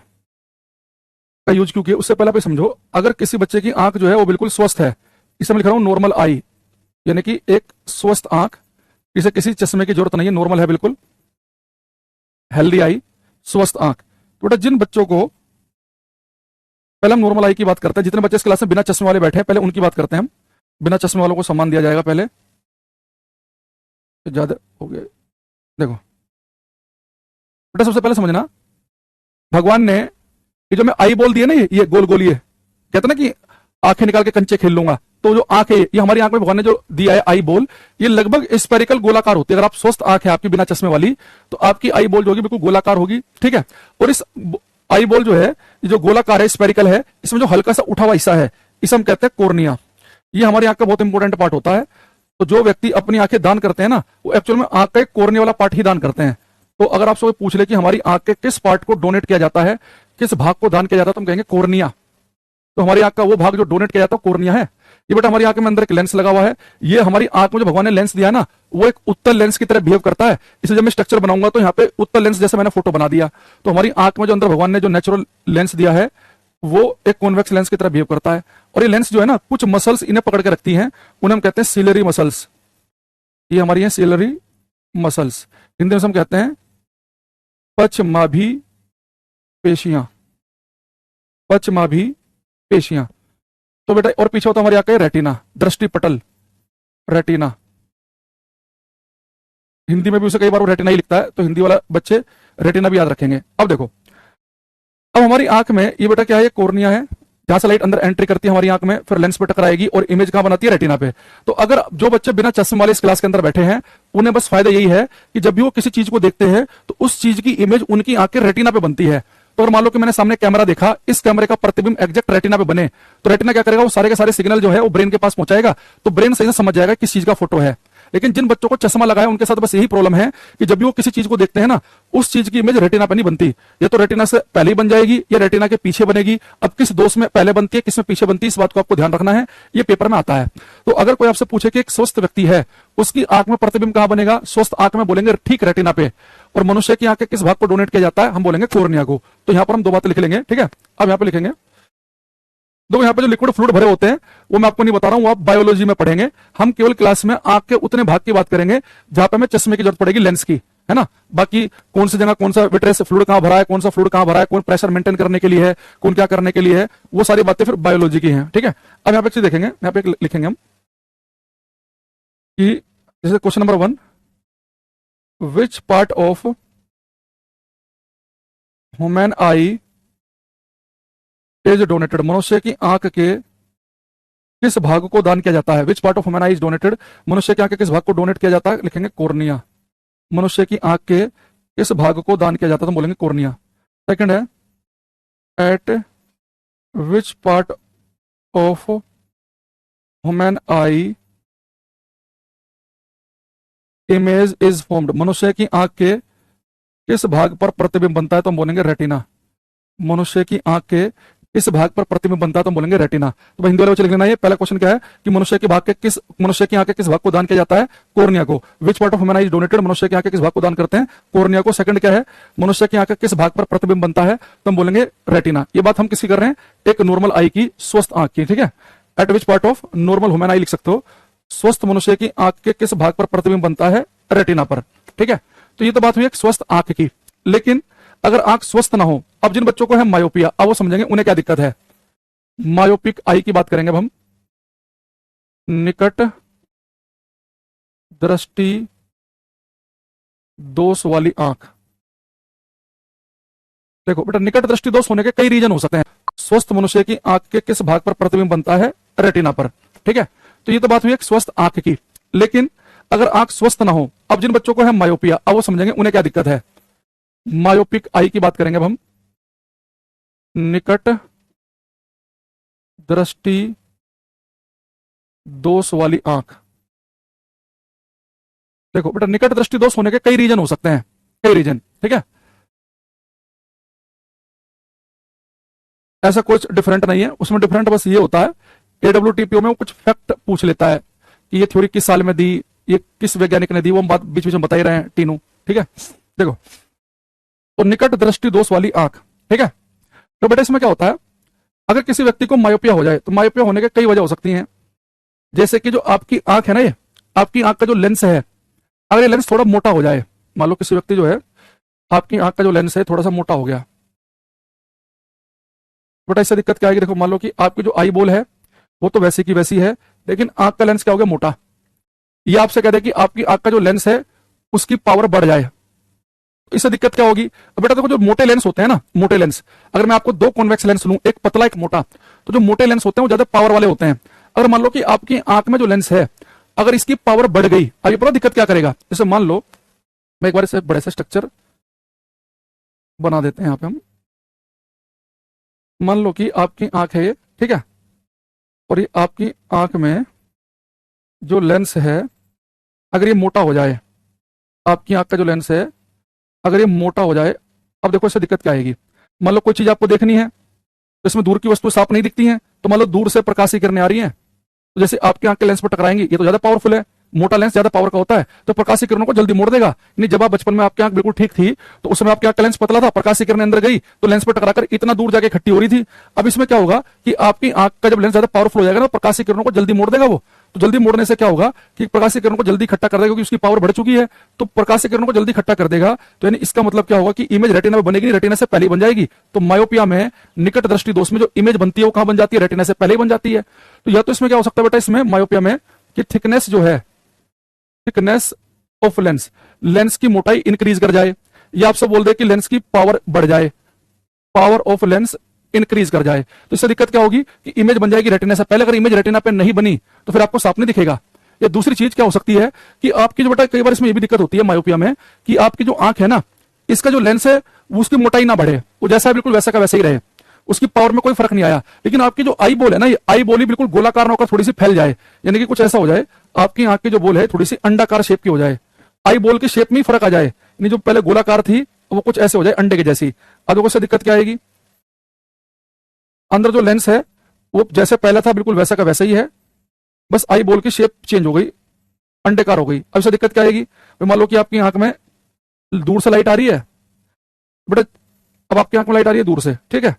का यूज क्यों किया उससे पहले आप समझो, अगर किसी बच्चे की आंख जो है वो बिल्कुल स्वस्थ है, इसे मैं लिख रहा हूं नॉर्मल आई, यानी कि एक स्वस्थ आंख, इसे किसी चश्मे की जरूरत नहीं है, नॉर्मल है, बिल्कुल हेल्दी आई, स्वस्थ आंख। तो बेटा जिन बच्चों को, पहले हम नॉर्मल आई की बात करते हैं, जितने बच्चे इस क्लास में बिना चश्मे वाले बैठे हैं पहले उनकी बात करते हैं हम, बिना चश्मे वालों को सम्मान दिया जाएगा पहले, ज्यादा हो गया। देखो बेटा सबसे पहले समझना, भगवान ने ये जो मैं आई बोल दिया ना, ये गोल गोल, ये कहते ना कि आंखें निकाल के कंचे खेल लूंगा, तो जो आंख है ये हमारी आंख में भगवान ने जो दिया है आई बोल, ये लगभग स्पेरिकल गोलाकार होती है। अगर आप स्वस्थ आंख है आपकी बिना चश्मे वाली, तो आपकी आई बोल जो होगी बिल्कुल गोलाकार होगी, ठीक है। और इस आई बॉल जो है, ये जो गोलाकार है, स्पेरिकल है, इसमें जो हल्का सा उठा हुआ हिस्सा है, इसे हम कहते हैं कोर्निया। ये हमारी आंख का बहुत इंपॉर्टेंट पार्ट होता है। तो जो व्यक्ति अपनी आंखें दान करते हैं ना, वो एक्चुअल में आंख का एक कोर्निया वाला पार्ट ही दान करते हैं। तो अगर आपसे कोई पूछ ले कि हमारी आंख के किस पार्ट को डोनेट किया जाता है, किस भाग को दान किया जाता है, तो हम कहेंगे कोर्निया। तो हमारी आंख का वो भाग जो डोनेट किया जाता है कोर्निया है। ये बेटा हमारी आंख में अंदर एक लेंस लगा हुआ है। ये हमारी आंख में जो भगवान ने लेंस दिया है ना, वो एक उत्तल लेंस की तरह बिहेव करता है। इसे जब मैं स्ट्रक्चर बनाऊंगा तो यहाँ पे उत्तल लेंस जैसे मैंने फोटो बना दिया। तो हमारी आंख में जो अंदर भगवान ने जो नेचुरल लेंस दिया है, वो एक कॉन्वेक्स लेंस की तरह बिहेव करता है। और ये लेंस जो है ना, कुछ मसल्स इन्हें पकड़ के रखती हैं, उन्हें हम कहते हैं सिलरी मसल्स। ये हमारी है सिलरी मसल्स। हिंदी में हम कहते हैं पचमाभी पेशियां। पचमाभी पेशियां। तो बेटा और पीछे होता हमारी आंख का रेटिना, दृष्टि पटल, रेटिना। हिंदी में भी उसे कई बार वो रेटिना ही लिखता है, तो हिंदी वाला बच्चे रेटिना भी याद रखेंगे। अब देखो, अब हमारी आंख में ये बेटा क्या है, ये कोर्निया है, जहां से लाइट अंदर एंट्री करती है हमारी आंख में, फिर लेंस पे टकराएगी और इमेज कहां बनाती है, रेटिना पे। तो अगर जो बच्चे बिना चश्मे वाले इस क्लास के अंदर बैठे हैं, उन्हें बस फायदा यही है कि जब भी वो किसी चीज को देखते हैं तो उस चीज की इमेज उनकी आंख के रेटिना पे बनती है। तो अगर मान लो कि मैंने सामने कैमरा देखा, इस कैमरे का प्रतिबिंब एग्जैक्ट रेटिना पे बने, तो रेटिना क्या करेगा, वो सारे के सारे सिग्नल जो है वो ब्रेन के पास पहुंचाएगा, तो ब्रेन सही से समझ जाएगा किस चीज का फोटो है। लेकिन जिन बच्चों को चश्मा लगा है, उनके साथ बस यही प्रॉब्लम है कि जब भी वो किसी चीज को देखते हैं ना, उस चीज की इमेज रेटिना पे नहीं बनती। ये तो रेटिना से पहले ही बन जाएगी या रेटिना के पीछे बनेगी। अब किस दोष में पहले बनती है, किस में पीछे बनती है, इस बात को आपको ध्यान रखना है, ये पेपर में आता है। तो अगर कोई आपसे पूछे कि एक स्वस्थ व्यक्ति है, उसकी आंख में प्रतिबिंब कहां बनेगा, स्वस्थ आंख में बोलेंगे ठीक रेटिना पे। और मनुष्य की आंख के किस भाग को डोनेट किया जाता है, हम बोलेंगे कोर्निया को। तो यहां पर हम दो बातें लिख लेंगे, ठीक है। अब यहां पे लिखेंगे, दो यहाँ पे जो लिक्विड फ्लूइड भरे होते हैं वो मैं आपको नहीं बता रहा हूं, वो आप बायोलॉजी में पढ़ेंगे। हम केवल क्लास में आंख के उतने भाग की बात करेंगे जहां पे हमें चश्मे की जरूरत पड़ेगी, लेंस की, है ना। बाकी कौन सी जगह कौन सा विट्रेस फ्लूइड कहां भरा है, कौन सा फ्लूइड कहां भरा है, कौन प्रेशर मेंटेन करने के लिए है, कौन क्या करने के लिए है, वो सारी बातें फिर बायोलॉजी की हैं, ठीक है। अब यहाँ पे चीज देखेंगे, यहाँ पे लिखेंगे हम कि जैसे question number 1, which part of human I is donated, मनुष्य की आंख के किस भाग को दान किया जाता है। Which part of human I is donated, मनुष्य की आंख के किस भाग को डोनेट किया जाता है, लिखेंगे कोर्निया। मनुष्य की आंख के किस भाग को दान किया जाता है, तो बोलेंगे कोर्निया। सेकंड है, eight which part of human I image is formed, मनुष्य की आंख के किस भाग पर प्रतिबिंब बनता है, तो हम बोलेंगे रेटिना। मनुष्य की आंख के इस भाग पर प्रतिबिंब बनता है, तो हम बोलेंगे रेटिना। तो हिंदी वाले बच्चे लिख लेना, ये पहला क्वेश्चन क्या है कि मनुष्य की आंख के किस भाग को दान किया जाता है, कोर्निया को। Which part of human I is donated, मनुष्य की आंख के किस भाग को दान करते हैं, कोर्निया को। सेकंड क्या है, मनुष्य की आंख के किस भाग पर प्रतिबिंब बनता है, तो हम बोलेंगे रेटिना। ये बात हम किसकी कर रहे हैं, एक नॉर्मल आई की, स्वस्थ आंख की, ठीक है। Eight which part of normal human आई लिख सकते हो, स्वस्थ मनुष्य की आंख के किस भाग पर प्रतिबिंब बनता है, रेटिना पर, ठीक है। तो ये तो बात हुई एक स्वस्थ आंख की। लेकिन अगर आंख स्वस्थ ना हो, अब जिन बच्चों को है मायोपिया, अब वो समझेंगे उन्हें क्या दिक्कत है। मायोपिक आई की बात करेंगे अब हम, निकट दृष्टि दोष वाली आंख। देखो बेटा, निकट दृष्टि दोष होने के कई रीजन हो सकते हैं। स्वस्थ मनुष्य की आंख के किस भाग पर प्रतिबिंब बनता है, रेटिना पर, ठीक है। तो ये तो बात हुई एक स्वस्थ आंख की। लेकिन अगर आंख स्वस्थ ना हो, अब जिन बच्चों को है मायोपिया, अब वो समझेंगे उन्हें क्या दिक्कत है। मायोपिक आई की बात करेंगे अब हम, निकट दृष्टि दोष वाली आंख। देखो बेटा, निकट दृष्टि दोष होने के कई रीजन हो सकते हैं, कई रीजन, ठीक है। ऐसा कुछ डिफरेंट नहीं है उसमें, डिफरेंट बस ये होता है एडब्ल्यूटीपीओ में वो कुछ फैक्ट पूछ लेता है कि ये थ्योरी किस साल में दी, ये किस वैज्ञानिक ने दी, वो हम बात बीच बीच में बता ही रहे हैं तीनों, ठीक है। देखो, तो निकट दृष्टि दोष वाली आंख, ठीक है। तो बेटा इसमें क्या होता है, अगर किसी व्यक्ति को मायोपिया हो जाए, तो मायोपिया होने के कई वजह हो सकती हैं। जैसे कि जो आपकी आंख है ना, ये आपकी आंख का जो लेंस है, अगर ये लेंस थोड़ा मोटा हो जाए, मान लो किसी व्यक्ति जो है, आपकी आंख का जो लेंस है थोड़ा सा मोटा हो गया, बेटा इससे दिक्कत क्या आएगी। देखो, मान लो कि आपकी जो आई बॉल है वो तो वैसी की वैसी है, लेकिन आंख का लेंस क्या हो गया, मोटा। ये आपसे कहते हैं कि आपकी आंख का जो लेंस है उसकी पावर बढ़ जाए, इससे दिक्कत क्या होगी। अब बेटा देखो, जो मोटे लेंस होते हैं ना, मोटे लेंस, अगर मैं आपको दो कॉन्वेक्स लेंस लूं, एक पतला एक मोटा, तो जो मोटे लेंस होते हैं वो ज्यादा पावर वाले होते हैं। अगर मान लो कि आपकी आंख में जो लेंस है, अगर इसकी पावर बढ़ गई, अभी पता दिक्कत क्या करेगा। जैसे मान लो, मैं एक बार इसे बड़े से स्ट्रक्चर बना देते हैं यहाँ पे हम, मान लो कि आपकी आंख है ये, ठीक है, और ये आपकी आंख में जो लेंस है, अगर ये मोटा हो जाए, आपकी आंख का जो लेंस है अगर ये मोटा हो जाए, अब देखो इससे दिक्कत क्या आएगी। मान लो कोई चीज आपको देखनी है, तो इसमें दूर की वस्तु साफ नहीं दिखती है, तो मान लो दूर से प्रकाशीय किरणें आ रही हैं, तो जैसे आपकी आंख के लेंस पर टकराएंगी, ये तो ज्यादा पावरफुल है, मोटा लेंस ज्यादा पावर का होता है, तो प्रकाशीय किरणों को जल्दी मोड़ देगा। नहीं, जब आप बचपन में आपकी आंख बिल्कुल ठीक थी, तो उस समय आपकी आंख का लेंस पतला था, प्रकाशीय किरणें अंदर गई तो लेंस पर टकराकर इतना दूर जाके इकट्ठी हो रही थी। अब इसमें क्या होगा कि आपकी आंख का जब लेंस ज्यादा पावरफुल हो जाएगा ना, प्रकाशीय किरणों को जल्दी मोड़ देगा वो। तो जल्दी मोड़ने से क्या होगा कि प्रकाशीय किरणों को जल्दी इकट्ठा कर देगा, क्योंकि उसकी पावर बढ़ चुकी है, तो प्रकाशीय किरणों को जल्दी इकट्ठा कर देगा। तो यानी इसका मतलब क्या होगा कि इमेज रेटिना में बनेगी, रेटिना से पहले बन जाएगी। तो मायोपिया में, निकट दृष्टि दोष में जो इमेज बनती है वो कहां बन जाती है, रेटिना से पहले ही बन जाती है। तो या तो इसमें क्या हो सकता है बेटा, इसमें मायोपिया में कि थिकनेस जो है, थिकनेस ऑफ लेंस, लेंस की मोटाई इंक्रीज कर जाए, या आपसे बोल दे कि लेंस की पावर बढ़ जाए, पावर ऑफ लेंस इंक्रीज कर जाए। तो इससे दिक्कत क्या होगी कि इमेज बन जाएगी रेटिना से पहले। अगर इमेज रेटिना पे नहीं बनी तो फिर आपको साफ नहीं दिखेगा। या दूसरी चीज क्या हो सकती है कि आपकी जो बेटा, कई बार इसमें ये भी दिक्कत होती है मायोपिया में कि आपकी जो आंख है ना, इसका जो लेंस है वो उसकी मोटाई ना बढ़े, वो जैसा है बिल्कुल वैसा का वैसे ही रहे, उसकी पावर में कोई फर्क नहीं आया। लेकिन आपकी जो आई बॉल है ना, ये आई बॉल ही बिल्कुल गोलाकार ना होकर थोड़ी सी फैल जाए, यानी कि कुछ ऐसा हो जाए, आपकी आंख की जो बॉल है थोड़ी सी अंडाकार शेप की हो जाए, आई बॉल की शेप में ही फर्क आ जाए, यानी जो पहले गोलाकार थी वो कुछ ऐसे हो जाए अंडे के जैसी। अब देखो इससे दिक्कत क्या आएगी, अंदर जो लेंस है वो जैसे पहला था बिल्कुल वैसा का वैसा ही है, बस आई बॉल की शेप चेंज हो गई, अंडेकार हो गई। अब इससे दिक्कत क्या आएगी, मान लो कि आपकी आंख में दूर से लाइट आ रही है बेटा, अब आपकी आंख में लाइट आ रही है दूर से, ठीक है,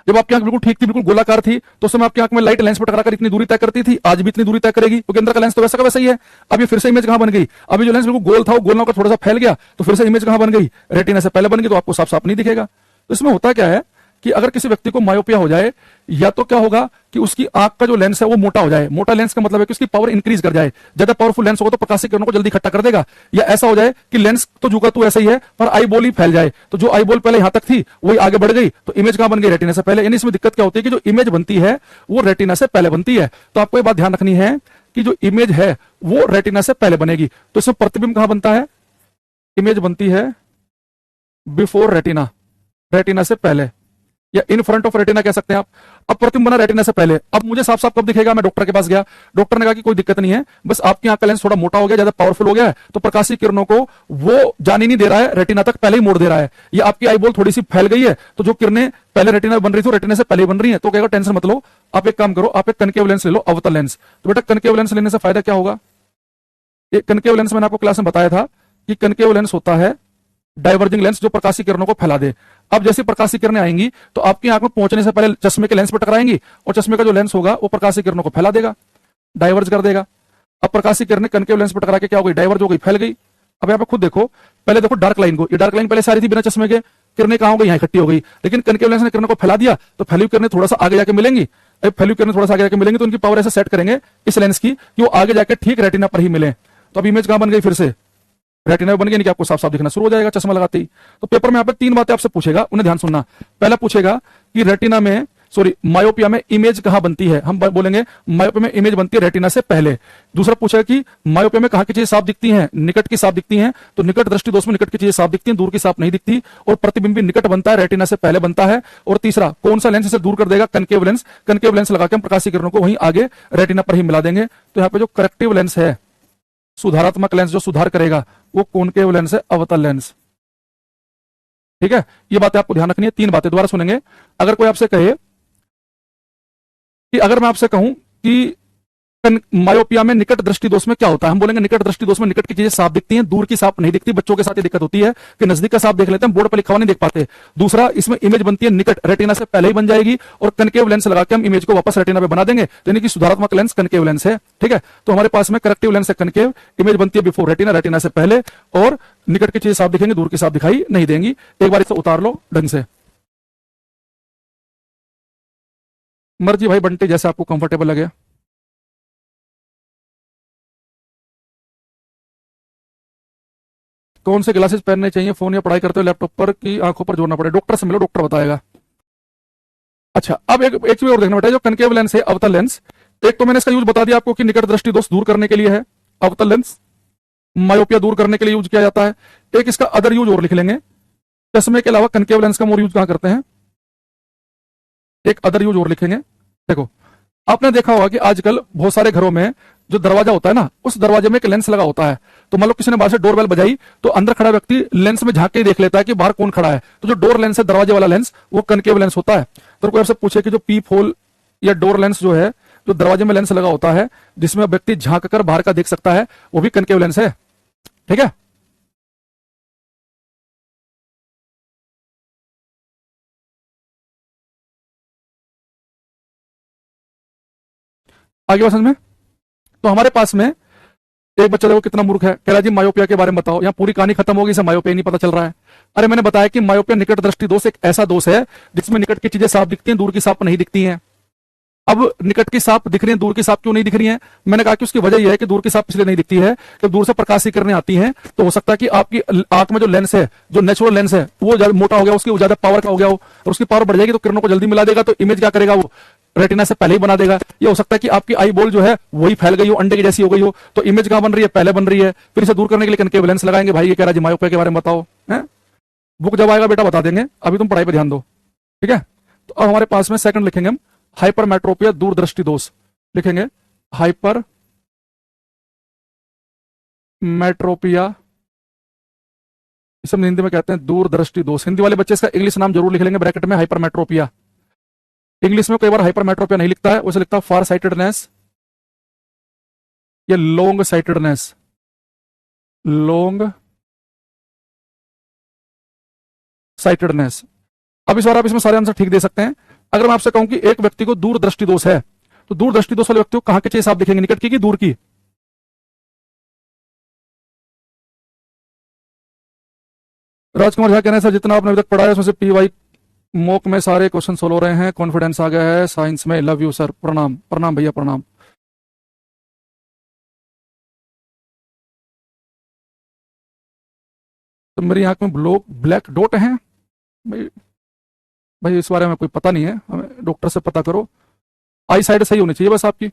जब आपकी आंख बिल्कुल ठीक थी, बिल्कुल गोलाकार थी, तो उस समय आपकी आंख में लाइट लेंस पर टकराकर इतनी दूरी तय करती थी, आज भी इतनी दूरी तय करेगी, क्योंकि अंदर का लेंस तो वैसा का वैसा ही है। अब ये फिर से इमेज कहां बन गई, अभी जो लेंस बिल्कुल गोल था वो गोल ना होकर थोड़ा सा फैल गया, तो फिर से इमेज कहां बन गई, रेटिना से पहले बन गई, तो आपको साफ साफ नहीं दिखेगा। तो इसमें होता क्या है कि अगर किसी व्यक्ति को मायोपिया हो जाए, या तो क्या होगा कि उसकी आंख का जो लेंस है वो मोटा हो जाए, मोटा लेंस का मतलब है कि उसकी पावर इंक्रीज कर जाए, ज्यादा पावरफुल लेंस होगा तो प्रकाशिक किरणों को जल्दी इकट्ठा कर देगा, या ऐसा हो जाए कि लेंस तो झुका तो ऐसा ही है पर आई बॉल ही फैल जाए, तो जो आई बॉल पहले यहां तक थी वही आगे बढ़ गई, तो इमेज कहां बन गई, रेटिना से पहले। यानी इसमें दिक्कत क्या होती है कि जो इमेज बनती है वो रेटिना से पहले बनती है। तो आपको ये बात ध्यान रखनी है कि जो इमेज है वो रेटिना से पहले बनेगी। तो इसमें प्रतिबिंब कहां बनता है, इमेज बनती है बिफोर रेटिना, रेटिना से पहले, या इन फ्रंट ऑफ रेटिना कह सकते हैं आप। अब प्रतिबिंब बना रेटिना से पहले, अब मुझे साफ साफ कब दिखेगा, मैं डॉक्टर के पास गया, डॉक्टर ने कहा कि कोई दिक्कत नहीं है, बस आपकी आंख का लेंस थोड़ा मोटा हो गया, ज्यादा पावरफुल हो गया है, तो प्रकाशीय किरणों को वो जाने नहीं दे रहा है, रेटिना तक पहले ही मोड़ दे रहा है, या आपकी आई बॉल थोड़ी सी फैल गई है, तो जो किरणें पहले रेटिना बन रही थी रेटिना से पहले बन रही है, तो कहेगा टेंशन मत लो, आप एक काम करो, आप एक कनकेव लेंस ले लो, अवतल लेंस। तो बेटा कनकेव लेंस लेने से फायदा क्या होगा, एक कनकेव लेंस मैंने आपको क्लास में बताया था कि कनकेव लेंस होता है डाइवर्जिंग लेंस जो प्रकाशीय किरणों को फैला दे। अब जैसे प्रकाशीय किरणें आएंगी तो आपकी आंख में पहुंचने से पहले चश्मे के लेंस पर टकराएंगी, और चश्मे का जो लेंस होगा वो प्रकाशीय किरणों को फैला देगा, डाइवर्ज कर देगा। अब प्रकाशीय किरणें कनकेव लेंस पर टकरा के क्या हो गई, डाइवर्ज हो गई, फैल गई। अब यहाँ पे खुद देखो, पहले देखो डार्क लाइन को, ये डार्क लाइन पहले सारी थी बिना चश्मे के, किरणें कहां हो गई, यहाँ इकट्ठी हो गई, लेकिन कनकेव लेंस ने किरणों को फैला दिया, तो फैली हुई किरणें थोड़ा सा आगे जाके मिलेंगी। अब फैली हुई किरणें थोड़ा सा आगे जाके मिलेंगी तो उनकी पावर ऐसे सेट करेंगे इस लेंस की कि वो आगे जाकर ठीक रेटिना पर ही मिले। तो अब इमेज कहां बन गई, फिर से रेटिना बन गया, नहीं कि आपको साफ साफ दिखना शुरू हो जाएगा चश्मा लगाते ही। तो पेपर में यहाँ पे तीन बातें आपसे पूछेगा, उन्हें ध्यान सुनना। पहला पूछेगा कि रेटिना में, सॉरी मायोपिया में इमेज कहां बनती है, हम बोलेंगे मायोपिया में इमेज बनती है रेटिना से पहले। दूसरा पूछेगा कि मायोपिया में कहां की चीजें साफ दिखती हैं, निकट की साफ दिखती हैं, तो निकट दृष्टि दोष में निकट की चीजें साफ दिखती हैं, दूर की साफ नहीं दिखती, और प्रतिबिंब निकट बनता है, रेटिना से पहले बनता है। और तीसरा कौन सा लेंस इसे दूर कर देगा, कनकेव लेंस, कनकेव लेंस लगा के हम प्रकाशीय किरणों को वहीं आगे रेटिना पर ही मिला देंगे। तो यहाँ पे जो करेक्टिव लेंस है, सुधारात्मक लेंस जो सुधार करेगा, वो कॉनकेव लेंस है, अवतल लेंस। ठीक है, ये बातें आपको ध्यान रखनी है। तीन बातें दोबारा सुनेंगे। अगर कोई आपसे कहे कि, अगर मैं आपसे कहूं कि मायोपिया में निकट दृष्टि दोष में क्या होता है, हम बोलेंगे निकट दृष्टि दोष में निकट की चीजें साफ दिखती हैं, दूर की साफ नहीं दिखती। बच्चों के साथ ये दिक्कत होती है कि नजदीक का साफ देख लेते हैं, बोर्ड पर लिखा हुआ नहीं देख पाते। दूसरा, इसमें इमेज बनती है निकट, रेटिना से पहले ही बन जाएगी, और कनकेव लेंस लगा के हम इमेज को वापस रेटिना पे बना देंगे, तो यानी कि सुधारात्मक लेंस कनकेव लेंस है। ठीक है, तो हमारे पास में करेक्टिव लेंस है कनकेव, इमेज बनती है बिफोर रेटिना, रेटिना से पहले, और निकट की चीजें साफ दिखेंगी, दूर की साफ दिखाई नहीं देंगी। एक बार इसे उतार लो ढंग से, मर्जी भाई बंटी, जैसे आपको कंफर्टेबल लगे। कौन से ग्लासेस पहनने चाहिए फोन या पढ़ाई करते हुए लैपटॉप पर, की आंखों पर जोड़ना पड़े, डॉक्टर से मिलो, डॉक्टर बताएगा। अच्छा, अब एक एक चीज और देखना बेटा, जो कनकेव लेंस है, अवतल लेंस, एक तो मैंने इसका यूज बता दिया आपको कि निकट दृष्टि दोष दूर करने के लिए है, अवतल लेंस मायोपिया दूर करने के लिए यूज किया जाता है। एक इसका अदर यूज और लिख लेंगे, चश्मे के अलावा कनकेव लेंस का मोर यूज कहां करते हैं, एक अदर यूज और लिखेंगे। देखो, आपने देखा होगा कि आजकल बहुत सारे घरों में जो दरवाजा होता है ना, उस दरवाजे में एक लेंस लगा होता है। तो मान लो किसी ने बाहर से डोरबेल बजाई, तो अंदर खड़ा व्यक्ति लेंस में झांक के देख लेता है कि बाहर कौन खड़ा है। तो जो डोर लेंस है, दरवाजे वाला लेंस, वो कनकेव लेंस होता है। तो कोई आपसे पूछे कि जो पीप होल या डोर लेंस जो है, जो दरवाजे में लेंस लगा होता है जिसमें व्यक्ति झांक कर बाहर का देख सकता है, वो भी कनकेव लेंस है। ठीक है। आगे बात समझ में। तो हमारे पास में एक बच्चा देखो कितना मूर्ख है, कह रहा जी मायोपिया के बारे में बताओ। यहाँ पूरी कहानी खत्म होगी, इसे मायोपिया नहीं पता चल रहा है। अरे मैंने बताया कि मायोपिया निकट दृष्टि दोष एक ऐसा दोष है जिसमें निकट की चीजें साफ दिखती हैं, दूर की साफ नहीं दिखती हैं। अब निकट की साफ दिख रही है, दूर की साफ क्यों नहीं दिख रही है? मैंने कहा कि उसकी वजह यह है कि दूर की साफ इसलिए नहीं दिखती है, जब दूर से प्रकाश की किरणें आती हैं तो हो सकता है कि आपकी आंख में जो लेंस है, जो नेचुरल लेंस है, वो ज्यादा मोटा हो गया, उसकी ज्यादा पावर का हो गया हो, और उसकी पावर बढ़ जाएगी तो किरणों को जल्दी मिला देगा, तो इमेज क्या करेगा, वो रेटिना से पहले ही बना देगा। ये हो सकता है कि आपकी आई बॉल जो है वही फैल गई हो, अंडे की जैसी हो गई हो, तो इमेज कहां बन रही है, पहले बन रही है। फिर इसे दूर करने के लिए कनकेव लेंस लगाएंगे। भाई ये कह रहा है मायोपिया के बारे में बताओ, है? बुक जब आएगा बेटा बता देंगे, अभी तुम पढ़ाई पे ध्यान दो। ठीक है। तो अब हमारे पास में सेकंड लिखेंगे हम, हाइपरमेट्रोपिया, दूरदृष्टि दोष लिखेंगे। हाइपर मेट्रोपिया, इसे हम हिंदी में कहते हैं दूरदृष्टि दोष। हिंदी वाले बच्चे इसका इंग्लिश नाम जरूर लिख लेंगे ब्रैकेट में, हाइपरमेट्रोपिया। इंग्लिश में कई बार हाइपरमेट्रोपिया नहीं लिखता है, उसे लिखता है फार साइटेडनेस या लॉन्ग साइटेडनेस। Long sightedness. अब इस बार आप इसमें सारे आंसर ठीक दे सकते हैं। अगर मैं आपसे कहूं कि एक व्यक्ति को दूरदृष्टि दोष है, तो दूरदृष्टि दोष वाले व्यक्ति को कहां के चीज साफ दिखेंगे, निकट की कि दूर की? राजकुमार झा कह रहे हैं सर जितना आपने अभी तक पढ़ा है उसमें से पीवाई मॉक में सारे क्वेश्चन सोल्व हो रहे हैं, कॉन्फिडेंस आ गया है साइंस में। लव यू सर, प्रणाम प्रणाम भैया प्रणाम। तो मेरी आंख में ब्लैक डॉट है भाई। भाई इस बारे में कोई पता नहीं है, हमें डॉक्टर से पता करो। आई साइड सही होनी चाहिए बस आपकी।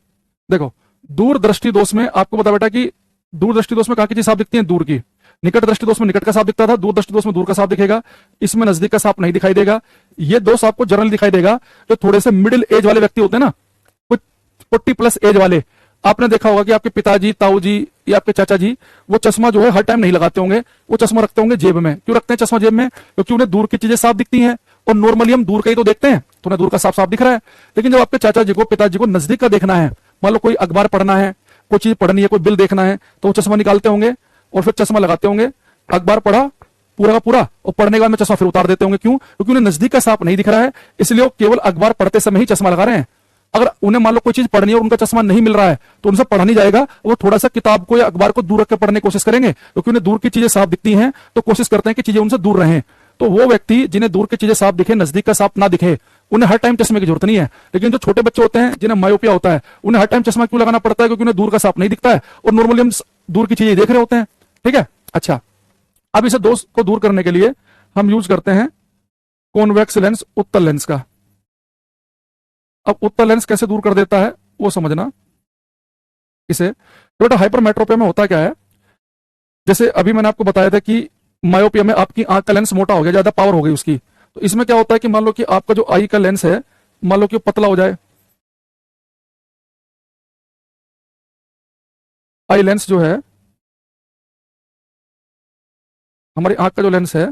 देखो, दूरदृष्टि दोष में आपको बता बेटा कि दूरदृष्टि दोष में कहां की चीज साफ दिखती है, दूर की। निकट दृष्टि दोष में निकट का साफ दिखता था, दूरदृष्टि दोष में दूर का साफ दिखेगा। इसमें नजदीक का साफ नहीं दिखाई देगा। ये दोष आपको जनरल दिखाई देगा जो थोड़े से मिडिल एज वाले व्यक्ति होते हैं ना, कुछ 40+ एज वाले। आपने देखा होगा कि आपके पिताजी, ताऊ जी या आपके चाचा जी वो चश्मा जो है हर टाइम नहीं लगाते होंगे, वो चश्मा रखते होंगे जेब में। क्यों रखते हैं चश्मा जेब में? क्योंकि उन्हें दूर की चीजें साफ दिखती हैं, और नॉर्मली हम दूर का ही तो देखते हैं, तो उन्हें दूर का साफ साफ दिख रहा है। लेकिन जब आपके चाचा जी को, पिताजी को नजदीक का देखना है, मान लो कोई अखबार पढ़ना है, कोई चीज पढ़नी है, कोई बिल देखना है, तो वो चश्मा निकालते होंगे और फिर चश्मा लगाते होंगे। अखबार पढ़ा पूरा का पूरा, और पढ़ने के बाद में चश्मा फिर उतार देते होंगे। क्यों? क्योंकि उन्हें नजदीक का साफ नहीं दिख रहा है, इसलिए वो केवल अखबार पढ़ते समय ही चश्मा लगा रहे हैं। अगर उन्हें मान लो कोई चीज पढ़नी है और उनका चश्मा नहीं मिल रहा है, तो उनसे पढ़ा नहीं जाएगा, वो थोड़ा सा किताब को या अखबार को दूर रखकर पढ़ने की कोशिश करेंगे, क्योंकि उन्हें दूर की चीजें साफ दिखती हैं, तो कोशिश करते हैं कि चीजें उनसे दूर रहें। तो वो व्यक्ति जिन्हें दूर की चीजें साफ दिखे, नजदीक का साफ ना दिखे, उन्हें हर टाइम चश्मे की जरूरत नहीं है। लेकिन जो छोटे बच्चे होते हैं जिन्हें मायोपिया होता है, उन्हें हर टाइम चश्मा क्यों लगाना पड़ता है? क्योंकि उन्हें दूर का साफ नहीं दिखता है, और नॉर्मली हम दूर की चीजें देख रहे होते हैं। ठीक है। अच्छा, अब इसे दोष को दूर करने के लिए हम यूज करते हैं कॉन्वेक्स लेंस, उत्तल लेंस का। अब उत्तल लेंस कैसे दूर कर देता है वो समझना इसे। तो बेटा हाइपरमेट्रोपिया में होता क्या है, जैसे अभी मैंने आपको बताया था कि मायोपिया में आपकी आंख का लेंस मोटा हो गया, ज्यादा पावर हो गई उसकी। तो इसमें क्या होता है कि मान लो कि आपका जो आई का लेंस है, मान लो कि पतला हो जाए। आई लेंस जो है, हमारी आंख का जो लेंस है,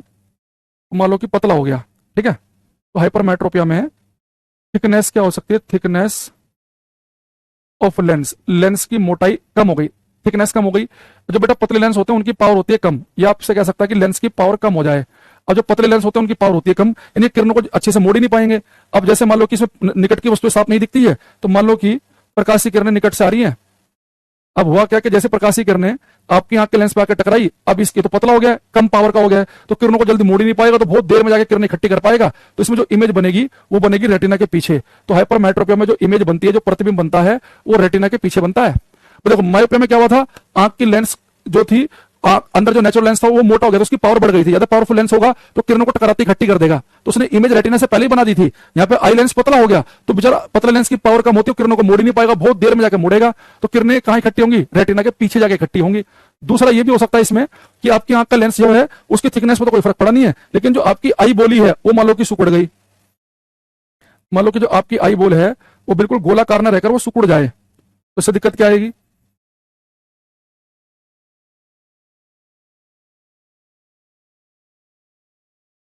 मान लो कि पतला हो गया। ठीक है। तो हाइपरमेट्रोपिया में थिकनेस क्या हो सकती है, थिकनेस ऑफ लेंस, लेंस की मोटाई कम हो गई, थिकनेस कम हो गई। जो बेटा पतले लेंस होते हैं उनकी पावर होती है कम, या आपसे कह सकता है कि लेंस की पावर कम हो जाए। और जो पतले लेंस होते हैं उनकी पावर होती है कम, यानी किरणों को अच्छे से मोड़ ही नहीं पाएंगे। अब जैसे मान लो कि इसमें निकट की वस्तुएं साफ नहीं दिखती है, तो मान लो कि प्रकाश की किरणें निकट से आ रही है। अब हुआ क्या कि जैसे प्रकाशी किरणें आपकी आंख के लेंस पे आकर टकराई, अब इसके तो पतला हो गया, कम पावर का हो गया, तो किरणों को जल्दी मोड़ ही नहीं पाएगा, तो बहुत देर में जाकर किरणें इकट्ठी कर पाएगा। तो इसमें जो इमेज बनेगी वो बनेगी रेटिना के पीछे। तो हाइपरमेट्रोपिया में जो इमेज बनती है, जो प्रतिबिंब बनता है, वो रेटिना के पीछे बनता है। तो देखो मायोपिया में क्या हुआ था, आंख की लेंस जो थी, अंदर जो नेचुरल लेंस था वो मोटा हो गया, तो उसकी पावर बढ़ गई थी। ज्यादा पावरफुल लेंस होगा तो किरणों को टकराती इकट्ठी कर देगा, तो उसने इमेज रेटिना से पहले ही बना दी थी। यहाँ पे आई लेंस पतला हो गया, तो बेचारा पतला लेंस की पावर कम होती है, किरणों को मोड़ ही नहीं पाएगा, बहुत देर में जाकर मुड़ेगा, तो किरणें कहां इकट्ठी होंगी, रेटिना के पीछे जाके इकट्ठी होंगी। दूसरा ये भी हो सकता है इसमें कि आपकी आंख का लेंस जो है उसकी थिकनेस में तो कोई फर्क पड़ा नहीं है, लेकिन जो आपकी आई बोली है वो मान लो कि सिकुड़ गई। मान लो कि जो आपकी आई बॉल है वो बिल्कुल गोलाकार ना रहकर वो सिकुड़ जाए, तो इससे दिक्कत क्या आएगी?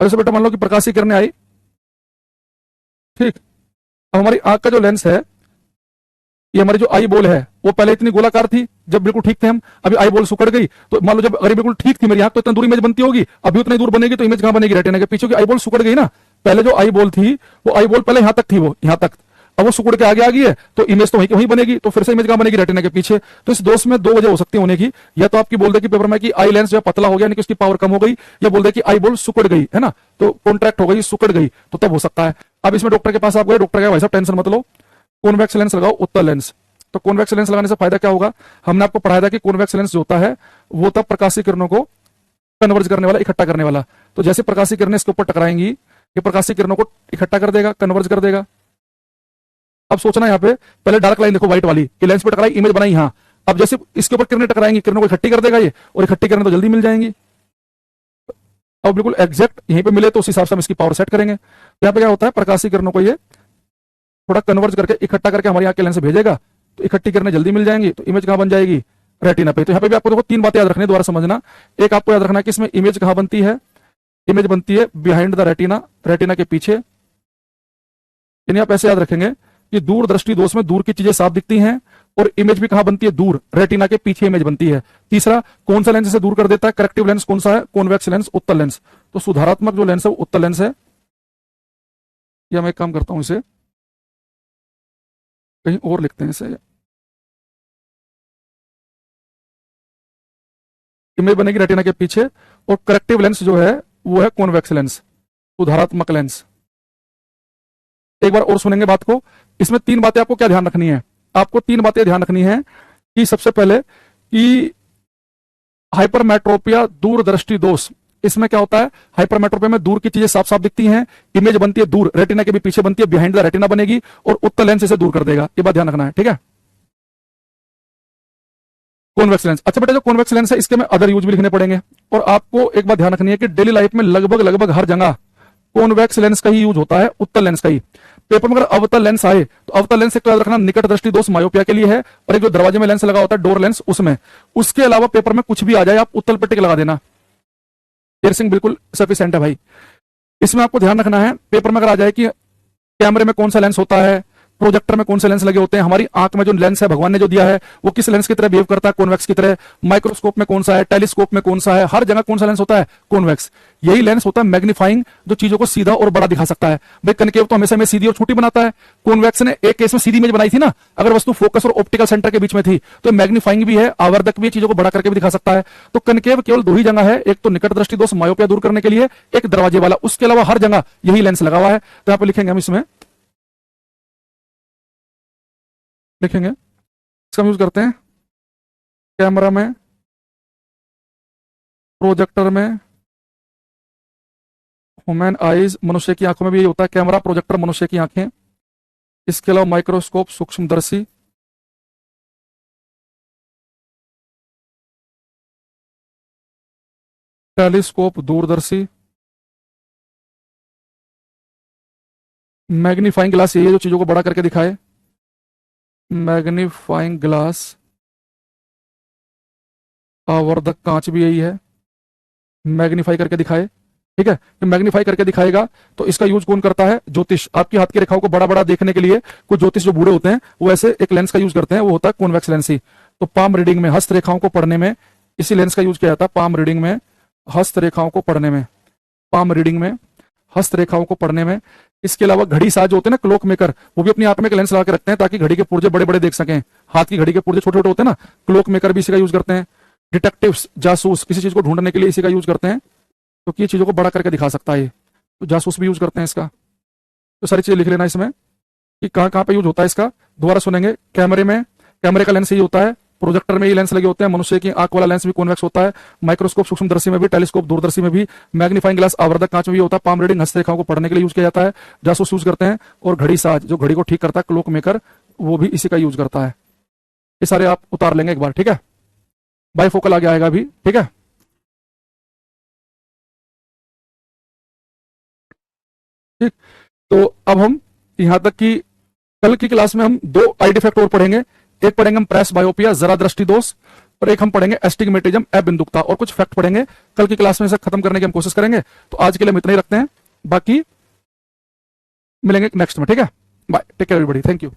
और जैसे बेटा मान लो कि प्रकाशीय किरणें आई, ठीक, अब हमारी आंख का जो लेंस है, ये हमारी जो आई बॉल है वो पहले इतनी गोलाकार थी जब बिल्कुल ठीक थे हम, अभी आई बॉल सुकड़ गई, तो मान लो जब अगर बिल्कुल ठीक थी मेरी आंख तो इतना दूर इमेज बनती होगी, अभी उतनी दूर बनेगी तो इमेज कहां बनेगी? रेटिना के पीछे, की आई बॉल सुकड़ गई ना। पहले जो आई बॉल थी वो आई बॉल पहले यहां तक थी, वो यहां तक, अब वो सुकुड़ के आगे आ गई है तो इमेज तो वहीं वहीं बनेगी, तो फिर से इमेज कहां बनेगी? रेटिना के पीछे। तो इस दोष में दो वजह हो सकती है होने की, या तो आपकी बोल दे कि पेपर में कि आई लेंस जो है पतला हो गया, यानी कि उसकी पावर कम हो गई, या बोल दे कि आई बॉल सुकड़ गई है ना, तो कॉन्ट्रैक्ट हो गई, सुकड़ गई, तो तब हो सकता है। अब इसमें डॉक्टर के पास आप गए, डॉक्टर का भाई साहब टेंशन मत लो, कॉन्वेक्स लेंस लगाओ, उत्तल लेंस। तो कॉन्वेक्स लेंस लगाने से फायदा क्या होगा? हमने आपको पढ़ाया था कि कॉन्वेक्स लेंस जो होता है वो तब प्रकाशीय किरणों को कन्वर्ज करने वाला, इकट्ठा करने वाला, तो जैसे प्रकाशीय किरणें इसके ऊपर टकराएंगी, ये प्रकाशीय किरणों को इकट्ठा कर देगा, कन्वर्ज कर देगा। अब सोचना यहाँ पे, पहले डार्क लाइन देखो व्हाइट वाली, कि लेंस पे टकराई, इमेज बनाई यहाँ, अब जैसे इसके ऊपर किरणें टकराएंगी, किरणों को इकट्ठी कर देगा ये, और इकट्ठी किरणें तो जल्दी मिल जाएंगी। अब बिल्कुल एग्जैक्ट यहीं पे मिले तो उस हिसाब से हम इसकी पावर सेट करेंगे। यहाँ पे क्या होता है, प्रकाशीय किरणों को ये थोड़ा कन्वर्ज करके, इकट्ठा करके हमारी आंख के लेंस से भेजेगा, तो इकट्ठी किरणें जल्दी मिल जाएंगी, तो इमेज कहां बन जाएगी? रेटिना पे। तो यहाँ पे भी आपको देखो तीन बातें याद रखनी है, दोबारा समझना। एक आपको याद रखना है कि इसमें इमेज कहां बनती है, इमेज बनती है बिहाइंड द रेटिना, रेटिना के पीछे। यानी आप ऐसे याद रखेंगे कि दूर दृष्टि दोष में दूर की चीजें साफ दिखती हैं, और इमेज भी कहां बनती है? दूर, रेटिना के पीछे इमेज बनती है। तीसरा, कौन सा लेंस इसे दूर कर देता है? करेक्टिव लेंस कौन सा है? कॉन्वेक्स लेंस, उत्तल लेंस। तो सुधारात्मक जो लेंस है वो उत्तल लेंस है। या मैं एक काम करता हूं, इसे कहीं और लिखते हैं, इसे इमेज बनेगी रेटिना के पीछे, और करेक्टिव लेंस जो है वो है कॉन्वेक्स लेंस, सुधारात्मक लेंस। एक बार और सुनेंगे बात को। इसमें तीन बातें आपको क्या ध्यान रखनी है? आपको तीन बातें ध्यान रखनी है कि सबसे पहले कि हाइपरमेट्रोपिया, दूरदृष्टि दोष, इसमें क्या होता है? हाइपरमेट्रोपिया में दूर की चीजें साफ साफ दिखती हैं, इमेज बनती है दूर, रेटिना के भी पीछे बनती है, बिहाइंड द रेटिना बनेगी, और उत्तल लेंस इसे दूर कर देगा। ये बात ध्यान रखना है, ठीक है? Convex lens. अच्छा बेटा, जो कॉन्वेक्स लेंस है इसके में अदर यूज भी लिखने पड़ेंगे, और आपको एक बात ध्यान रखनी है कि डेली लाइफ में लगभग लगभग हर जगह कॉन्वेक्स लेंस का ही यूज होता है, उत्तल लेंस का ही। पेपर में अगर अवतल लेंस आए तो अवतल लेंस एक तो याद रखना निकट दृष्टि दोष मायोपिया के लिए है, और एक जो दरवाजे में लेंस लगा होता है डोर लेंस, उसमें। उसके अलावा पेपर में कुछ भी आ जाए आप उत्तल पे टिक लगा देना, पियर्सिंग बिल्कुल सफिशिएंट है भाई। इसमें आपको ध्यान रखना है, पेपर में अगर आ जाए कि कैमरे में कौन सा लेंस होता है, प्रोजेक्टर में कौन से लेंस लगे होते हैं, हमारी आंख में जो लेंस है भगवान ने जो दिया है वो किस लेंस की तरह बिहेव करता है? कॉन्वेक्स की तरह। माइक्रोस्कोप में कौन सा है, टेलीस्कोप में कौन सा है, हर जगह कौन सा लेंस होता है? कॉन्वेक्स। यही लेंस होता है मैग्नीफाइंग, जो चीजों को सीधा और बड़ा दिखा सकता है। भाई कनकेव तो हमेशा में सीधी और छोटी बनाता है, कॉन्वेक्स ने एक केस में सीधी इमेज बनाई थी ना, अगर वस्तु फोकस और ऑप्टिकल सेंटर के बीच में थी, तो मैग्नीफाइंग भी है, आवर्धक भी चीजों को बड़ा करके भी दिखा सकता है। तो कनकेव केवल दो ही जगह है, एक तो निकट दृष्टि दोष मायोपिया दूर करने के लिए, एक दरवाजे वाला, उसके अलावा हर जगह यही लेंस लगा हुआ है। तो यहाँ पे लिखेंगे हम, इसमें लिखेंगे, इसका यूज करते हैं कैमरा में, प्रोजेक्टर में, ह्यूमन आईज, मनुष्य की आंखों में भी यही होता है, कैमरा, प्रोजेक्टर, मनुष्य की आंखें। इसके अलावा माइक्रोस्कोप, सूक्ष्मदर्शी, टेलीस्कोप, दूरदर्शी, मैग्नीफाइंग ग्लास, ये जो चीजों को बड़ा करके दिखाए, मैग्नीफाइंग ग्लास, आवर्धक कांच भी यही है, मैग्नीफाई करके दिखाए, ठीक है? तो मैग्नीफाई करके दिखाएगा, तो इसका यूज कौन करता है? ज्योतिष। आपकी हाथ की रेखाओं को बड़ा बड़ा देखने के लिए कुछ ज्योतिष जो बूढ़े होते हैं वो ऐसे एक लेंस का यूज करते हैं, वो होता है कॉन्वेक्स लेंस ही। तो पाम रीडिंग में, हस्त रेखाओं को पढ़ने में इसी लेंस का यूज किया जाता है। पाम रीडिंग में, हस्त रेखाओं को पढ़ने में, पाम रीडिंग में, हस्त रेखाओं को पढ़ने में। इसके अलावा घड़ी साज होते हैं ना, क्लॉक मेकर, वो भी अपनी आंख में एक लेंस लगा के रखते हैं ताकि घड़ी के पुर्जे बड़े बड़े देख सकें। हाथ की घड़ी के पुर्जे छोटे छोटे होते हैं ना, क्लॉक मेकर भी इसी का यूज करते हैं। डिटेक्टिव्स, जासूस, किसी चीज को ढूंढने के लिए इसी का यूज करते हैं, क्योंकि ये चीजों को बड़ा करके दिखा सकता है ये। तो जासूस भी यूज करते हैं इसका। तो सारी चीजें लिख लेना इसमें कि कहां कहां पे यूज होता है इसका। दोबारा सुनेंगे, कैमरे में, कैमरे का लेंस यही होता है, प्रोजेक्टर में ये लेंस लगे होते हैं, मनुष्य की आंख वाला लेंस भी कॉन्वेक्स होता है, माइक्रोस्कोप सूक्ष्मदर्शी में भी, टेलीस्कोप दूरदर्शी में भी, मैग्नीफाइंग ग्लास आवर्धक कांच में भी होता है, पाम रीडिंग हस्तरेखाओं को पढ़ने के लिए यूज किया जाता है, जासूस यूज करते हैं, और घड़ी साज जो घड़ी को ठीक करता है, क्लॉक मेकर, वो भी इसी का यूज करता है। ये सारे आप उतार लेंगे एक बार, ठीक है? बाईफोकल आगे आएगा अभी, ठीक है? ठीक। तो अब हम यहां तक कि कल की क्लास में हम 2 आई डिफेक्ट और पढ़ेंगे। एक पढ़ेंगे हम प्रेस बायोपिया, जरा दृष्टि दोष, और एक हम पढ़ेंगे एस्टिग्मेटिज्म, अबिंदुकता, और कुछ फैक्ट पढ़ेंगे। कल की क्लास में इसे खत्म करने की हम कोशिश करेंगे। तो आज के लिए हम इतना ही रखते हैं, बाकी मिलेंगे नेक्स्ट में, ठीक है। Bye, take care everybody, thank you.